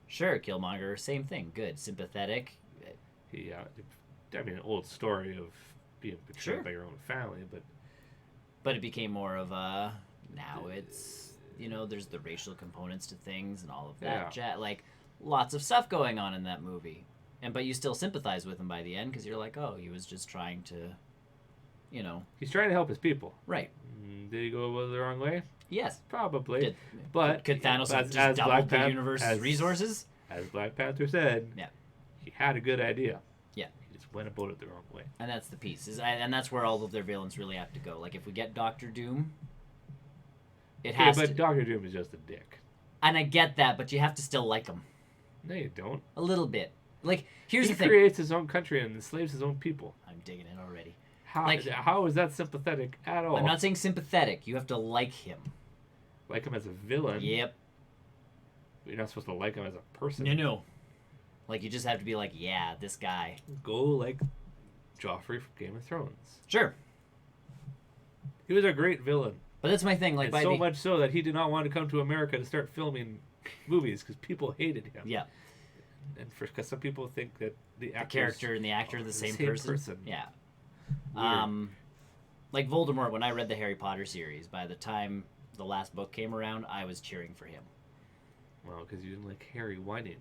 Sure, Killmonger, same thing. Good, sympathetic. Yeah, I mean, an old story of being betrayed Sure. by your own family, but But it became more of a, now it's, you know, there's the racial components to things and all of that. Yeah. Like, lots of stuff going on in that movie. But you still sympathize with him by the end, because you're like, oh, he was just trying to, you know. he's trying to help his people. Right. Did he go the wrong way? Yes. Probably. But could Thanos have just as doubled Black the universe's resources? As Black Panther said, Yeah. he had a good idea. Yeah. He just went about it the wrong way. And that's the piece. And that's where all of their villains really have to go. Like, if we get Doctor Doom, it has but to. Doctor Doom is just a dick. And I get that, but you have to still like him. No, you don't. A little bit. Like, here's the He thing. creates his own country and enslaves his own people. I'm digging it already. How is that sympathetic at all? I'm not saying sympathetic. You have to like him. Like him as a villain. Yep. You're not supposed to like him as a person. No. Like, you just have to be like, yeah, this guy. Go like Joffrey from Game of Thrones. Sure. He was a great villain. But that's my thing. Like, And by so much so that he did not want to come to America to start filming movies because people hated him. Yeah. And because some people think that the The character and the actor are the same person. Yeah. Weird. Like Voldemort, when I read the Harry Potter series, by the time the last book came around, I was cheering for him. Well, because you didn't like Harry whining.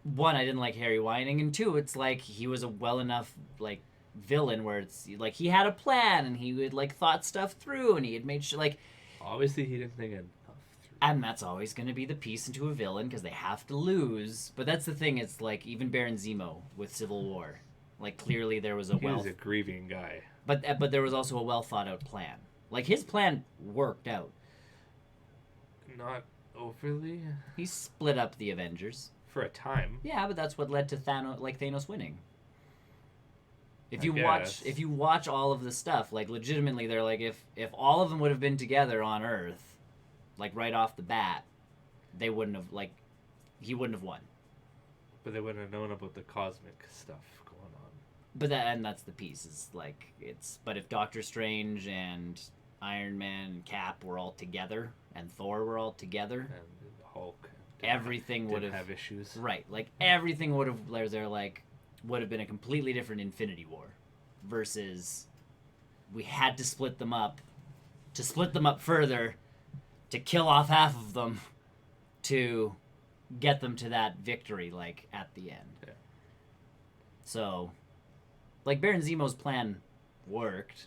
One, I didn't like Harry whining, and two, it's like he was a well enough like villain where it's like he had a plan and he would like thought stuff through and he had made sure like. Obviously, he didn't think enough through. And that's always going to be the piece into a villain because they have to lose. But that's the thing. It's like even Baron Zemo with Civil War. Like clearly there was a He was a grieving guy. But there was also a well thought out plan. Like his plan worked out. Not overly. He split up the Avengers. For a time. Yeah, but that's what led to Thanos winning. If I you guess. watch all of the stuff, like legitimately, they're like if all of them would have been together on Earth, like right off the bat, they wouldn't have he wouldn't have won. But they wouldn't have known about the cosmic stuff going on. But that's the piece is like but if Doctor Strange and Iron Man and Cap were all together and Thor were all together, And the Hulk. everything would have issues. Right, like everything would have would have been a completely different Infinity War versus we had to split them up further to kill off half of them to get them to that victory like at the end. Yeah. So like Baron Zemo's plan worked.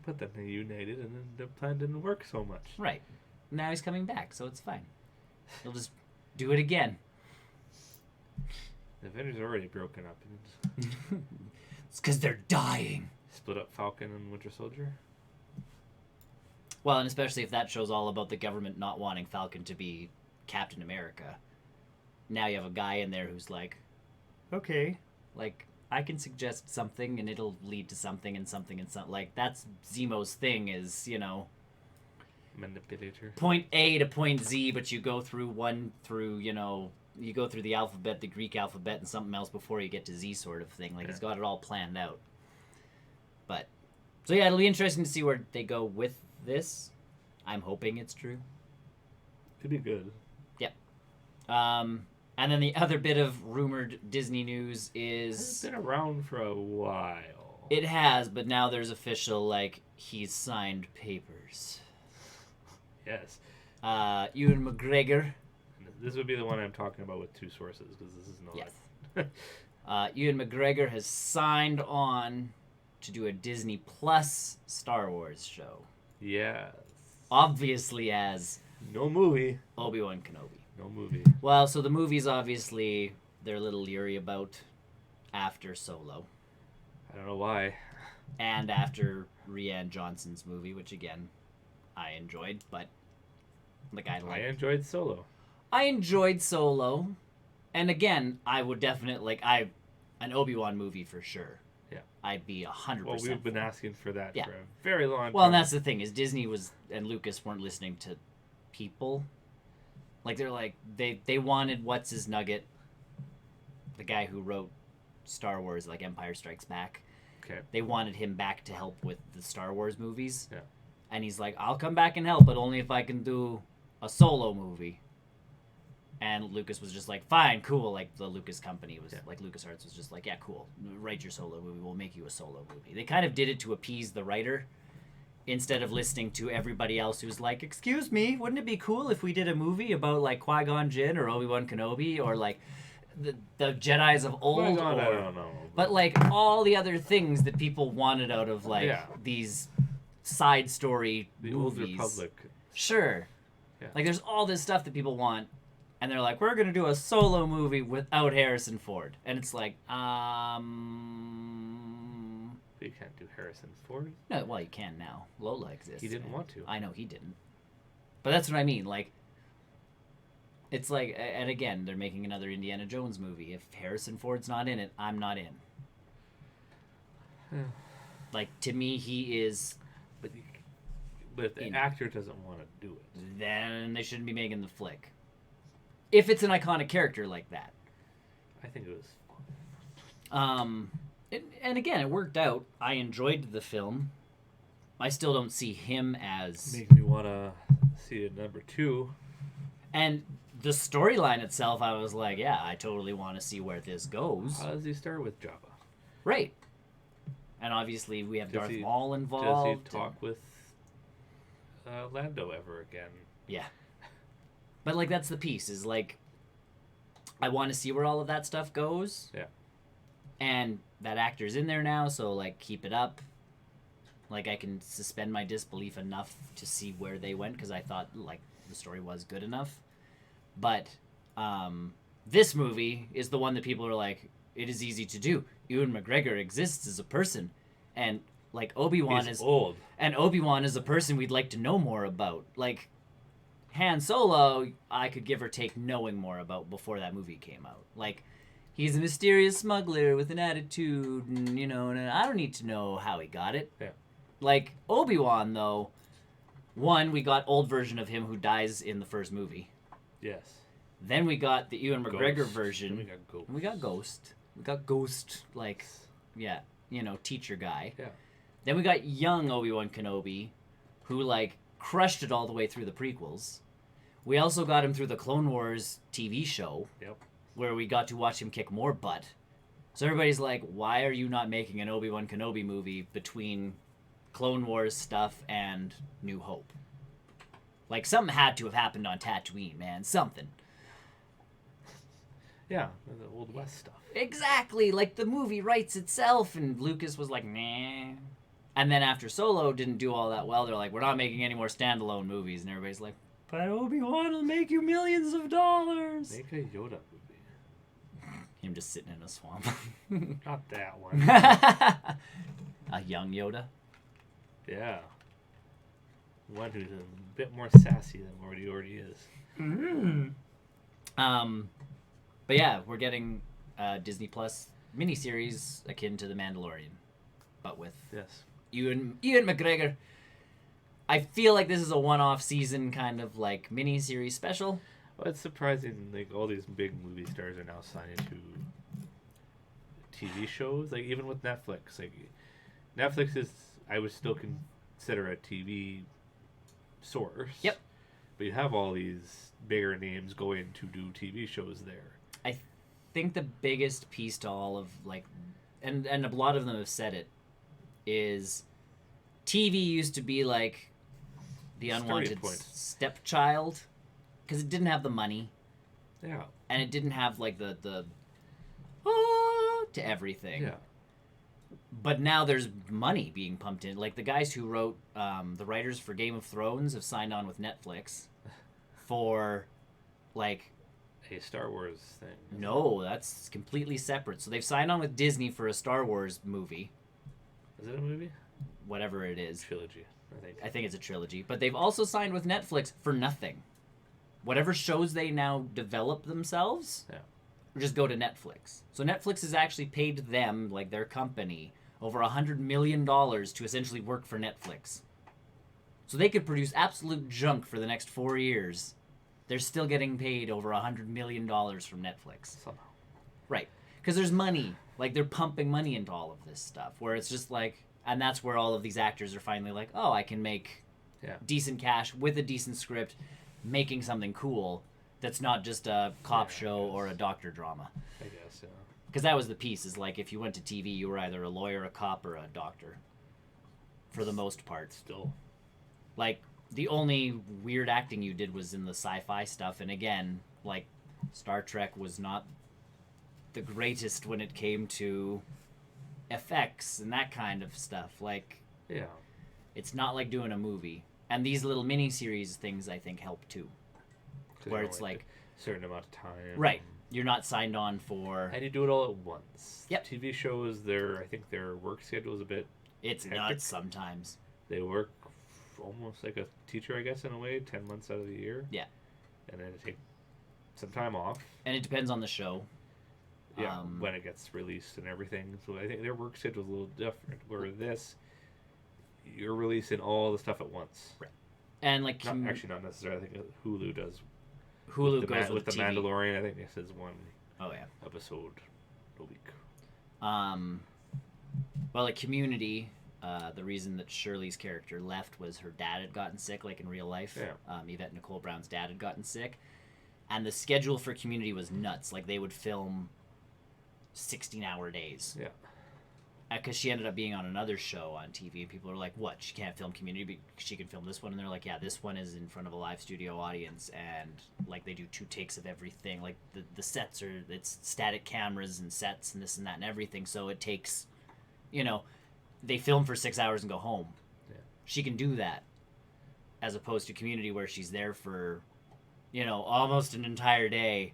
But then they united, and then the plan didn't work so much. Right. Now he's coming back, so it's fine. He'll just do it again. The Avengers are already broken up. It's because they're dying. Split up Falcon and Winter Soldier. Well, and especially if that show's all about the government not wanting Falcon to be Captain America. Now you have a guy in there who's like, okay, like, I can suggest something and it'll lead to something and something and something. Like, that's Zemo's thing is, you know, Manipulator. point A to point Z, but you go through you go through the alphabet, the Greek alphabet, and something else before you get to Z sort of thing. Like, he's got it all planned out. But, so yeah, it'll be interesting to see where they go with this. I'm hoping it's true. Could be good. Yep. And then the other bit of rumored Disney news is... It's been around for a while. It has, but now there's official, like, he's signed papers. Yes. Ewan McGregor. This would be the one I'm talking about with two sources, because this is not... Yes. Ewan McGregor has signed on to do a Disney Plus Star Wars show. Yes. Obviously as... No movie. Obi-Wan Kenobi. No movie. Well, so the movies, obviously, they're a little leery about after Solo. I don't know why. And after Rian Johnson's movie, which, again, I enjoyed, but... like, I enjoyed Solo. I enjoyed Solo. And, again, I would definitely... an Obi-Wan movie for sure. Yeah. I'd be 100%. Well, we've been asking for that Yeah. for a very long time. Well, and that's the thing, is Disney and Lucas weren't listening to people. Like, they're like, they wanted What's-His-Nugget, the guy who wrote Star Wars, like Empire Strikes Back. Okay. They wanted him back to help with the Star Wars movies. Yeah. And he's like, I'll come back and help, but only if I can do a Solo movie. And Lucas was just like, fine, cool. Like, the Lucas company was, like, LucasArts was just like, yeah, cool. Write your Solo movie. We'll make you a Solo movie. They kind of did it to appease the writer instead of listening to everybody else who's like, excuse me, wouldn't it be cool if we did a movie about, like, Qui-Gon Jinn or Obi-Wan Kenobi or, like, the Jedis of old? Qui-Gon, I don't know. But, like, all the other things that people wanted out of, like, these side story the movies. Old Republic. Sure. Yeah. Like, there's all this stuff that people want, and they're like, we're going to do a Solo movie without Harrison Ford. And it's like, You can't do Harrison Ford. No, well, you can now. Lola exists. He didn't want to. I know, he didn't. But that's what I mean. Like, it's like, and again, they're making another Indiana Jones movie. If Harrison Ford's not in it, I'm not in. Like, to me, he is... But if the actor doesn't want to do it... Then they shouldn't be making the flick. If it's an iconic character like that. I think it was fun. And again, it worked out. I enjoyed the film. I still don't see him as... Make me want to see it number 2. And the storyline itself, I was like, yeah, I totally want to see where this goes. How does he start with Jabba? Right. And obviously we have Darth Maul involved. Does he talk with Lando ever again? Yeah. But, like, that's the piece, is, like, I want to see where all of that stuff goes. Yeah. And that actor's in there now, so, like, keep it up. Like, I can suspend my disbelief enough to see where they went, because I thought, like, the story was good enough. But this movie is the one that people are like, it is easy to do. Ewan McGregor exists as a person. And, like, Obi-Wan is... old. And Obi-Wan is a person we'd like to know more about. Like... Han Solo, I could give or take knowing more about before that movie came out. Like, he's a mysterious smuggler with an attitude, and, you know, and I don't need to know how he got it. Yeah. Like, Obi-Wan, though, one, we got old version of him who dies in the first movie. Yes. Then we got the Ewan McGregor Ghost. version. Then we got Ghost. We got Ghost. We got Ghost, like, yeah, you know, teacher guy. Yeah. Then we got young Obi-Wan Kenobi, who, like, crushed it all the way through the prequels. We also got him through the Clone Wars TV show, where we got to watch him kick more butt. So everybody's like, why are you not making an Obi-Wan Kenobi movie between Clone Wars stuff and New Hope? Like, something had to have happened on Tatooine, man. Something. Yeah, the Old West stuff. Exactly. Like, the movie writes itself, and Lucas was like, nah. And then after Solo didn't do all that well, they're like, we're not making any more standalone movies. And everybody's like, but Obi-Wan will make you millions of dollars. Make a Yoda movie. Him just sitting in a swamp. Not that one. A young Yoda. Yeah. One who's a bit more sassy than what he already is. Mm-hmm. But yeah, we're getting Disney Plus miniseries akin to The Mandalorian, but with Ewan McGregor. I feel like this is a one-off season kind of like miniseries special. Well, it's surprising. Like all these big movie stars are now signing to TV shows. Like even with Netflix, like Netflix is, I would still consider a TV source. Yep. But you have all these bigger names going to do TV shows there. I think the biggest piece to all of like, and a lot of them have said it, is TV used to be like the unwanted stepchild because it didn't have the money. Yeah. And it didn't have like the to everything. Yeah. But now there's money being pumped in. Like the guys who wrote, the writers for Game of Thrones have signed on with Netflix for like a Star Wars thing. No, that's completely separate. So they've signed on with Disney for a Star Wars movie. Is it a movie? Whatever it is. Trilogy, I think. I think it's a trilogy. But they've also signed with Netflix for nothing. Whatever shows they now develop themselves, just go to Netflix. So Netflix has actually paid them, like their company, over $100 million to essentially work for Netflix. So they could produce absolute junk for the next 4 years. They're still getting paid over $100 million from Netflix. Somehow. Right. Because there's money. Like, they're pumping money into all of this stuff. Where it's just like... And that's where all of these actors are finally like, oh, I can make decent cash with a decent script, making something cool that's not just a cop show or a doctor drama. I guess, yeah. Because that was the piece, is like, if you went to TV, you were either a lawyer, a cop, or a doctor. For the most part. Still. Like... The only weird acting you did was in the sci-fi stuff, and again, like, Star Trek was not the greatest when it came to effects and that kind of stuff. Like, it's not like doing a movie. And these little mini-series things, I think, help too. Where it's like... A certain amount of time. Right. You're not signed on for... And you do it all at once. Yep. TV shows, I think their work schedule is a bit... It's hectic. nuts sometimes. They work... almost like a teacher, I guess, in a way, 10 months out of the year. Yeah. And then take some time off. And it depends on the show. Yeah, when it gets released and everything. So I think their work schedule is a little different. Where this, you're releasing all the stuff at once. Right. And like... Actually, not necessarily. I think Hulu does. Hulu goes with the TV. Mandalorian. I think this is one episode a week. Well, like Community... the reason that Shirley's character left was her dad had gotten sick, like in real life. Yeah. Yvette Nicole Brown's dad had gotten sick. And the schedule for Community was nuts. Like, they would film 16-hour days. Yeah. Because she ended up being on another show on TV, and people are like, what? She can't film Community, but she can film this one? And they're like, yeah, this one is in front of a live studio audience, and, like, they do 2 takes of everything. Like, the sets are... It's static cameras and sets and this and that and everything, so it takes, you know... They film for 6 hours and go home. Yeah. She can do that, as opposed to Community, where she's there for, you know, almost an entire day,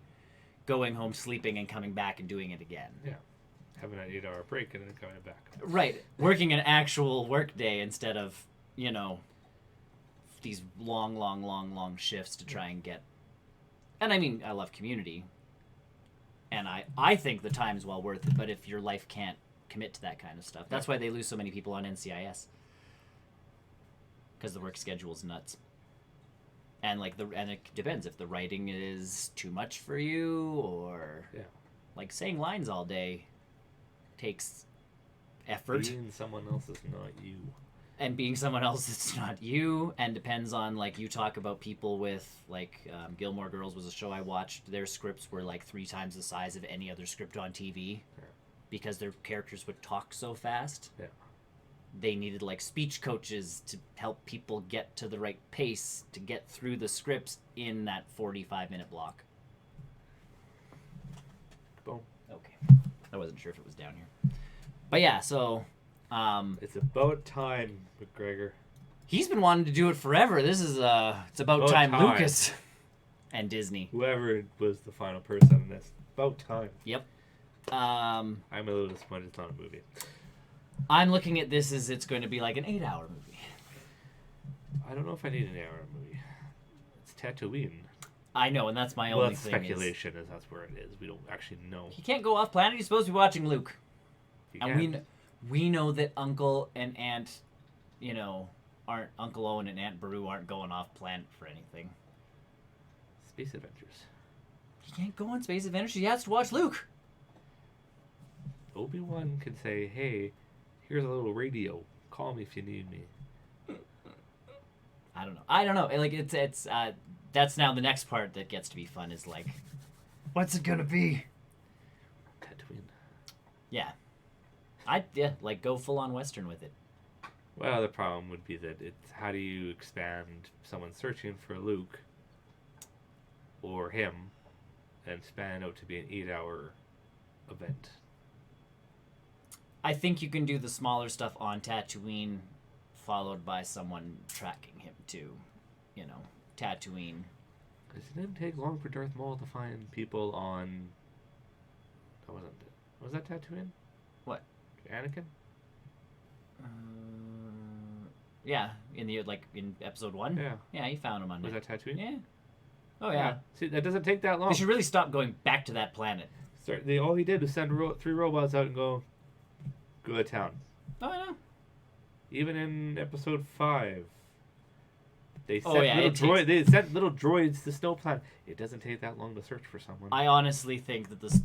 going home, sleeping, and coming back and doing it again. Yeah, having an 8-hour break and then coming back. Right, working an actual work day instead of, you know, these long shifts to try and get. And I mean, I love Community, and I think the time's well worth it. But if your life can't commit to that kind of stuff. That's why they lose so many people on NCIS. Because the work schedule is nuts. And like and it depends if the writing is too much for you, or like saying lines all day takes effort. Being someone else is not you. And being someone else is not you, and depends on, like, you talk about people with, like, Gilmore Girls was a show I watched. Their scripts were like 3 times the size of any other script on TV. Yeah. Because their characters would talk so fast. Yeah. They needed, like, speech coaches to help people get to the right pace to get through the scripts in that 45-minute block. Boom. Okay. I wasn't sure if it was down here. But yeah, so It's about time, McGregor. He's been wanting to do it forever. This is it's about time, Lucas and Disney. Whoever was the final person on this, about time. Yep. I'm a little disappointed it's not a movie. I'm looking at this as it's going to be like an 8-hour movie. I don't know if I need an 8-hour movie. It's Tatooine. I know, and that's my only that's thing. Speculation is that's where it is. We don't actually know. He can't go off planet. He's supposed to be watching Luke. He And can't. we know that Uncle and Aunt, aren't Uncle Owen and Aunt Beru aren't going off planet for anything. Space Adventures. He can't go on Space Adventures. He has to watch Luke. Obi-Wan can say, "Hey, here's a little radio. Call me if you need me." I don't know. Like it's that's now the next part that gets to be fun is like, what's it gonna be? Tatooine. Yeah. Like go full on Western with it. Well, the problem would be that it's how do you expand someone searching for Luke or him and span out to be an 8-hour event? I think you can do the smaller stuff on Tatooine, followed by someone tracking him to, Tatooine. Doesn't it take long for Darth Maul to find people on... That wasn't it. Was that Tatooine? What? Anakin? Yeah, in episode 1. Yeah. Yeah, he found him on Was there. that Tatooine? Yeah. Oh yeah. See, that doesn't take that long. They should really stop going back to that planet. All he did was send 3 robots out and go to town. Oh, I know. Even in episode 5, they sent they sent little droids to Snow Planet. It doesn't take that long to search for someone. I honestly think that this,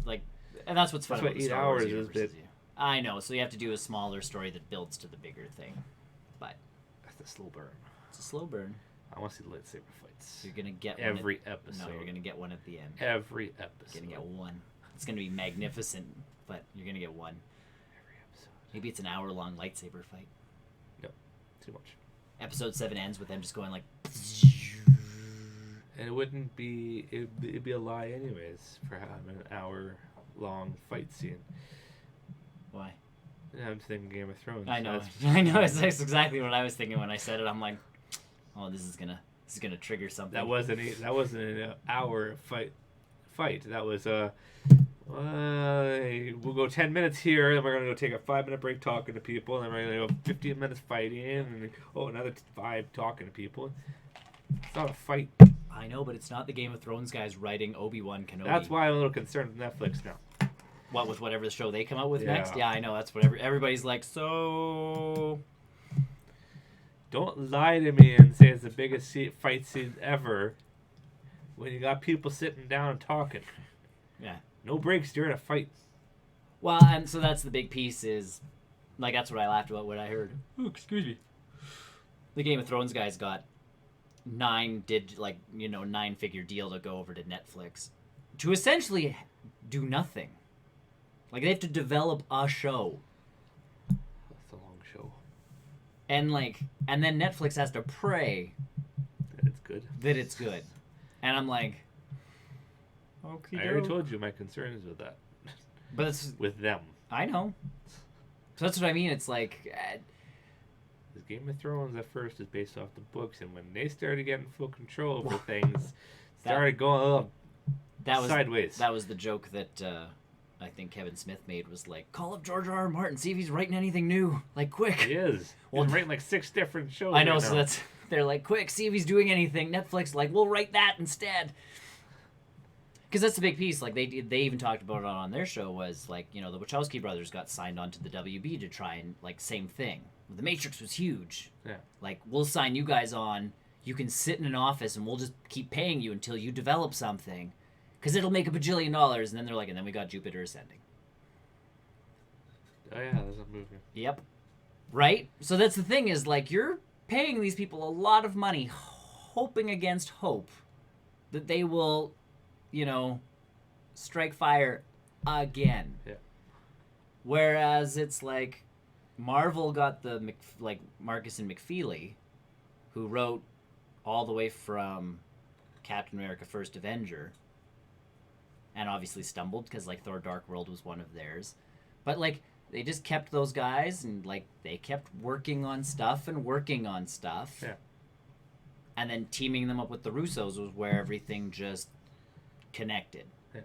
and that's what's fun about the 8 Star Wars hours universe is. I know, so you have to do a smaller story that builds to the bigger thing. But That's a slow burn. it's a slow burn. I want to see the lightsaber fights. You're gonna get every one episode. No, you're gonna get one at the end. Every episode. You're gonna get one. It's gonna be magnificent, but you're gonna get one. Every episode. Maybe it's an hour-long lightsaber fight. No, too much. Episode 7 ends with them just going like. And it wouldn't be. It'd be a lie, anyways, for having an hour-long fight scene. Why? I'm thinking Game of Thrones. I know. I know. That's exactly what I was thinking when I said it. I'm like, oh, this is gonna trigger something. That wasn't an hour fight. That was we'll go 10 minutes here, then we're gonna go take a 5-minute break talking to people, and then we're gonna go 15 minutes fighting, and another 5 talking to people. It's not a fight. I know, but it's not the Game of Thrones guys writing Obi-Wan Kenobi. That's why I'm a little concerned with Netflix now. What, with whatever the show they come out with Yeah. next? Yeah, I know. That's what everybody's like, so... Don't lie to me and say it's the biggest fight scene ever when you got people sitting down and talking. Yeah. No breaks during a fight. Well, and so that's the big piece is... Like, that's what I laughed about when I heard. Oh, excuse me. The Game of Thrones guys got 9-figure deal to go over to Netflix to essentially do nothing. Like, they have to develop a show. That's a long show. And then Netflix has to pray That it's good. And I'm like, okay. I already told you my concerns with that. But it's With them. I know. So that's what I mean. It's like, This Game of Thrones at first is based off the books, and when they started getting full control over things, started going a little sideways. That was the joke that I think Kevin Smith made, was like, call up George R.R. Martin, see if he's writing anything new, like, quick. He is. He's writing like 6 different shows. I know, right so now. they're like, quick, see if he's doing anything. Netflix, like, we'll write that instead. Because that's the big piece. Like, they even talked about it on their show, was like, the Wachowski brothers got signed on to the WB to try and, like, same thing. The Matrix was huge. Yeah. Like, we'll sign you guys on. You can sit in an office and we'll just keep paying you until you develop something. Because it'll make $1 bajillion. And then they're like, and then we got Jupiter Ascending. Oh yeah, there's a movie. Yep. Right? So that's the thing, is like, you're paying these people a lot of money, hoping against hope that they will, strike fire again. Yeah. Whereas it's like, Marvel got the Marcus and McFeely, who wrote all the way from Captain America: First Avenger, and obviously stumbled because like Thor: Dark World was one of theirs, but like They just kept those guys, and like they kept working on stuff and working on stuff. Yeah. And then teaming them up with the Russos was where everything just connected. Yeah.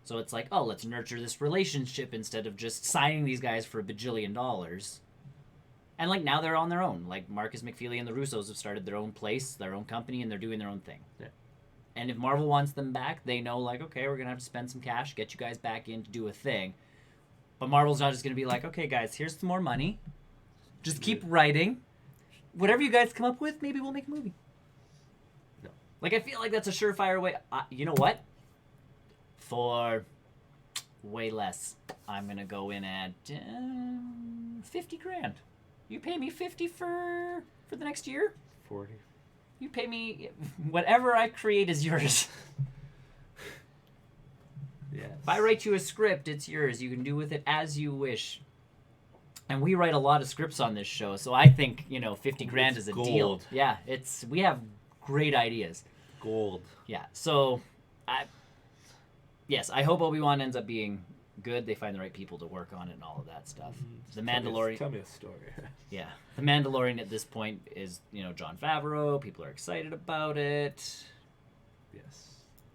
So it's like, oh, let's nurture this relationship instead of just signing these guys for $1 bajillion. And like now they're on their own. Like Marcus McFeely and the Russos have started their own place, their own company, and they're doing their own thing. Yeah. And if Marvel wants them back, they know like, okay, we're gonna have to spend some cash, get you guys back in to do a thing. But Marvel's not just gonna be like, okay, guys, here's some more money. Just keep writing. Whatever you guys come up with, maybe we'll make a movie. No. Like I feel like that's a surefire way. You know what? For way less, I'm gonna go in at $50,000. You pay me 50 for the next year. 40. You pay me whatever I create is yours. Yes. If I write you a script, it's yours. You can do with it as you wish. And we write a lot of scripts on this show, so I think, $50,000 is a gold. deal. Yeah, we have great ideas. Gold. Yeah, so I hope Obi-Wan ends up being good. They find the right people to work on it and all of that stuff. The Mandalorian. Tell me a story. Yeah, the Mandalorian at this point is Jon Favreau. People are excited about it. Yes.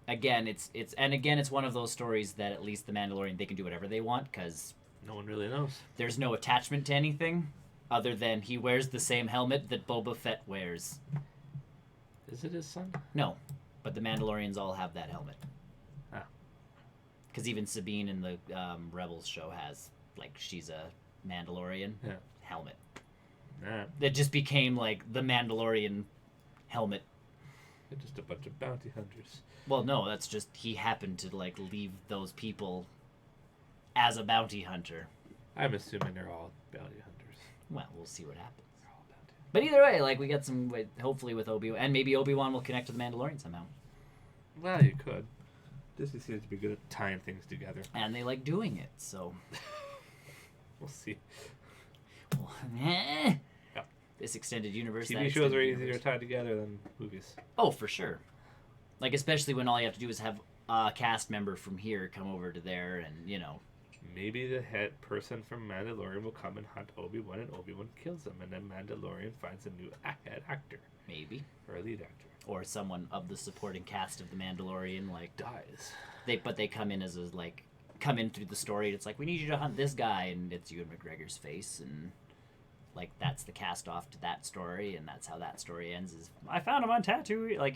Again, it's one of those stories that at least the Mandalorian, they can do whatever they want because No one really knows. there's no attachment to anything other than he wears the same helmet that Boba Fett wears. Is it his son? No, but the Mandalorians all have that helmet. Ah. Because even Sabine in the Rebels show has, she's a Mandalorian helmet. Nah. That just became, the Mandalorian helmet. They're just a bunch of bounty hunters. Well, no, that's just, he happened to, leave those people as a bounty hunter. I'm assuming they're all bounty hunters. Well, we'll see what happens. They're all bounty hunters. But either way, we got some, hopefully with Obi-Wan, and maybe Obi-Wan will connect to the Mandalorian somehow. Well, you could. Disney seems to be good at tying things together. And they like doing it, so. We'll see. Well, this extended universe. TV shows are easier to tie together than movies. Oh, for sure. Especially when all you have to do is have a cast member from here come over to there and, Maybe the head person from Mandalorian will come and hunt Obi-Wan, and Obi-Wan kills him, and then Mandalorian finds a new head actor. Maybe. Or a lead actor. Or someone of the supporting cast of the Mandalorian, dies. They come in as come in through the story, and it's we need you to hunt this guy, and it's Ewan McGregor's face, and, that's the cast off to that story, and that's how that story ends, is, I found him on Tatooine, I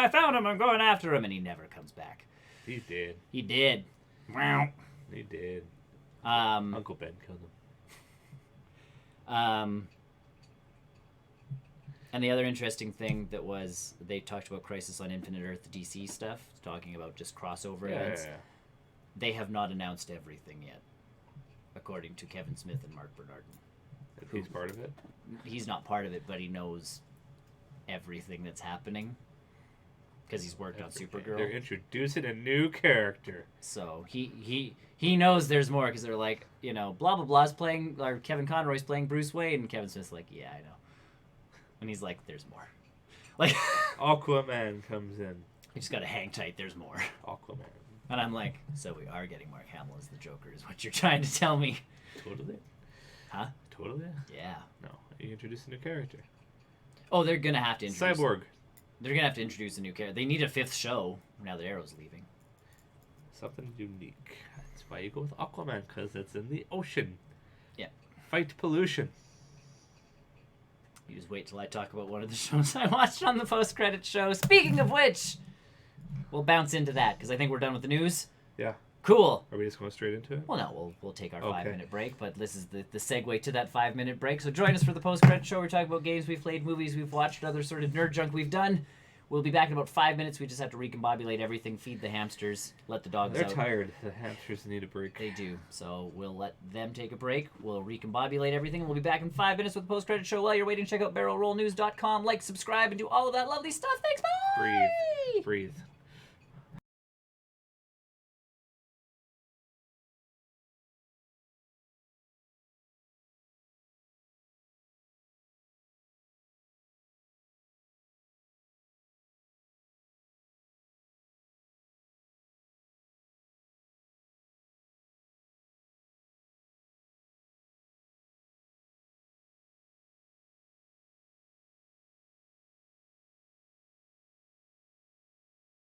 found him, I'm going after him, and he never comes back. He did. He did. Wow. He did. Uncle Ben killed him. And the other interesting thing that was, they talked about Crisis on Infinite Earth DC stuff, talking about just crossover events. Yeah. They have not announced everything yet, according to Kevin Smith and Mark Bernardin. He's part of it? He's not part of it, but he knows everything that's happening because he's worked on Supergirl. They're introducing a new character. So he knows there's more because they're blah blah blah's playing, or Kevin Conroy's playing Bruce Wayne, and Kevin Smith's yeah, I know. And he's there's more. Aquaman comes in. You just gotta hang tight, there's more. Aquaman. And I'm so we are getting Mark Hamill as the Joker, is what you're trying to tell me. Totally. Huh? Totally? Yeah. No, you introduce a new character. Oh, they're gonna have to introduce... Cyborg. They're gonna have to introduce a new character. They need a 5th show now that Arrow's leaving. Something unique. That's why you go with Aquaman, because it's in the ocean. Yeah. Fight pollution. You just wait till I talk about one of the shows I watched on the post-credit show. Speaking of which, we'll bounce into that, because I think we're done with the news. Yeah. Cool. Are we just going straight into it? Well, no, we'll take our 5-minute break, but this is the segue to that 5-minute break. So join us for the post-credit show. We're talking about games we've played, movies we've watched, other sort of nerd junk we've done. We'll be back in about 5 minutes. We just have to recombobulate everything, feed the hamsters, let the dogs out. They're tired. The hamsters need a break. They do. So we'll let them take a break. We'll recombobulate everything. We'll be back in 5 minutes with the post-credit show. While you're waiting, check out barrelrollnews.com. Like, subscribe, and do all of that lovely stuff. Thanks, bye! Breathe.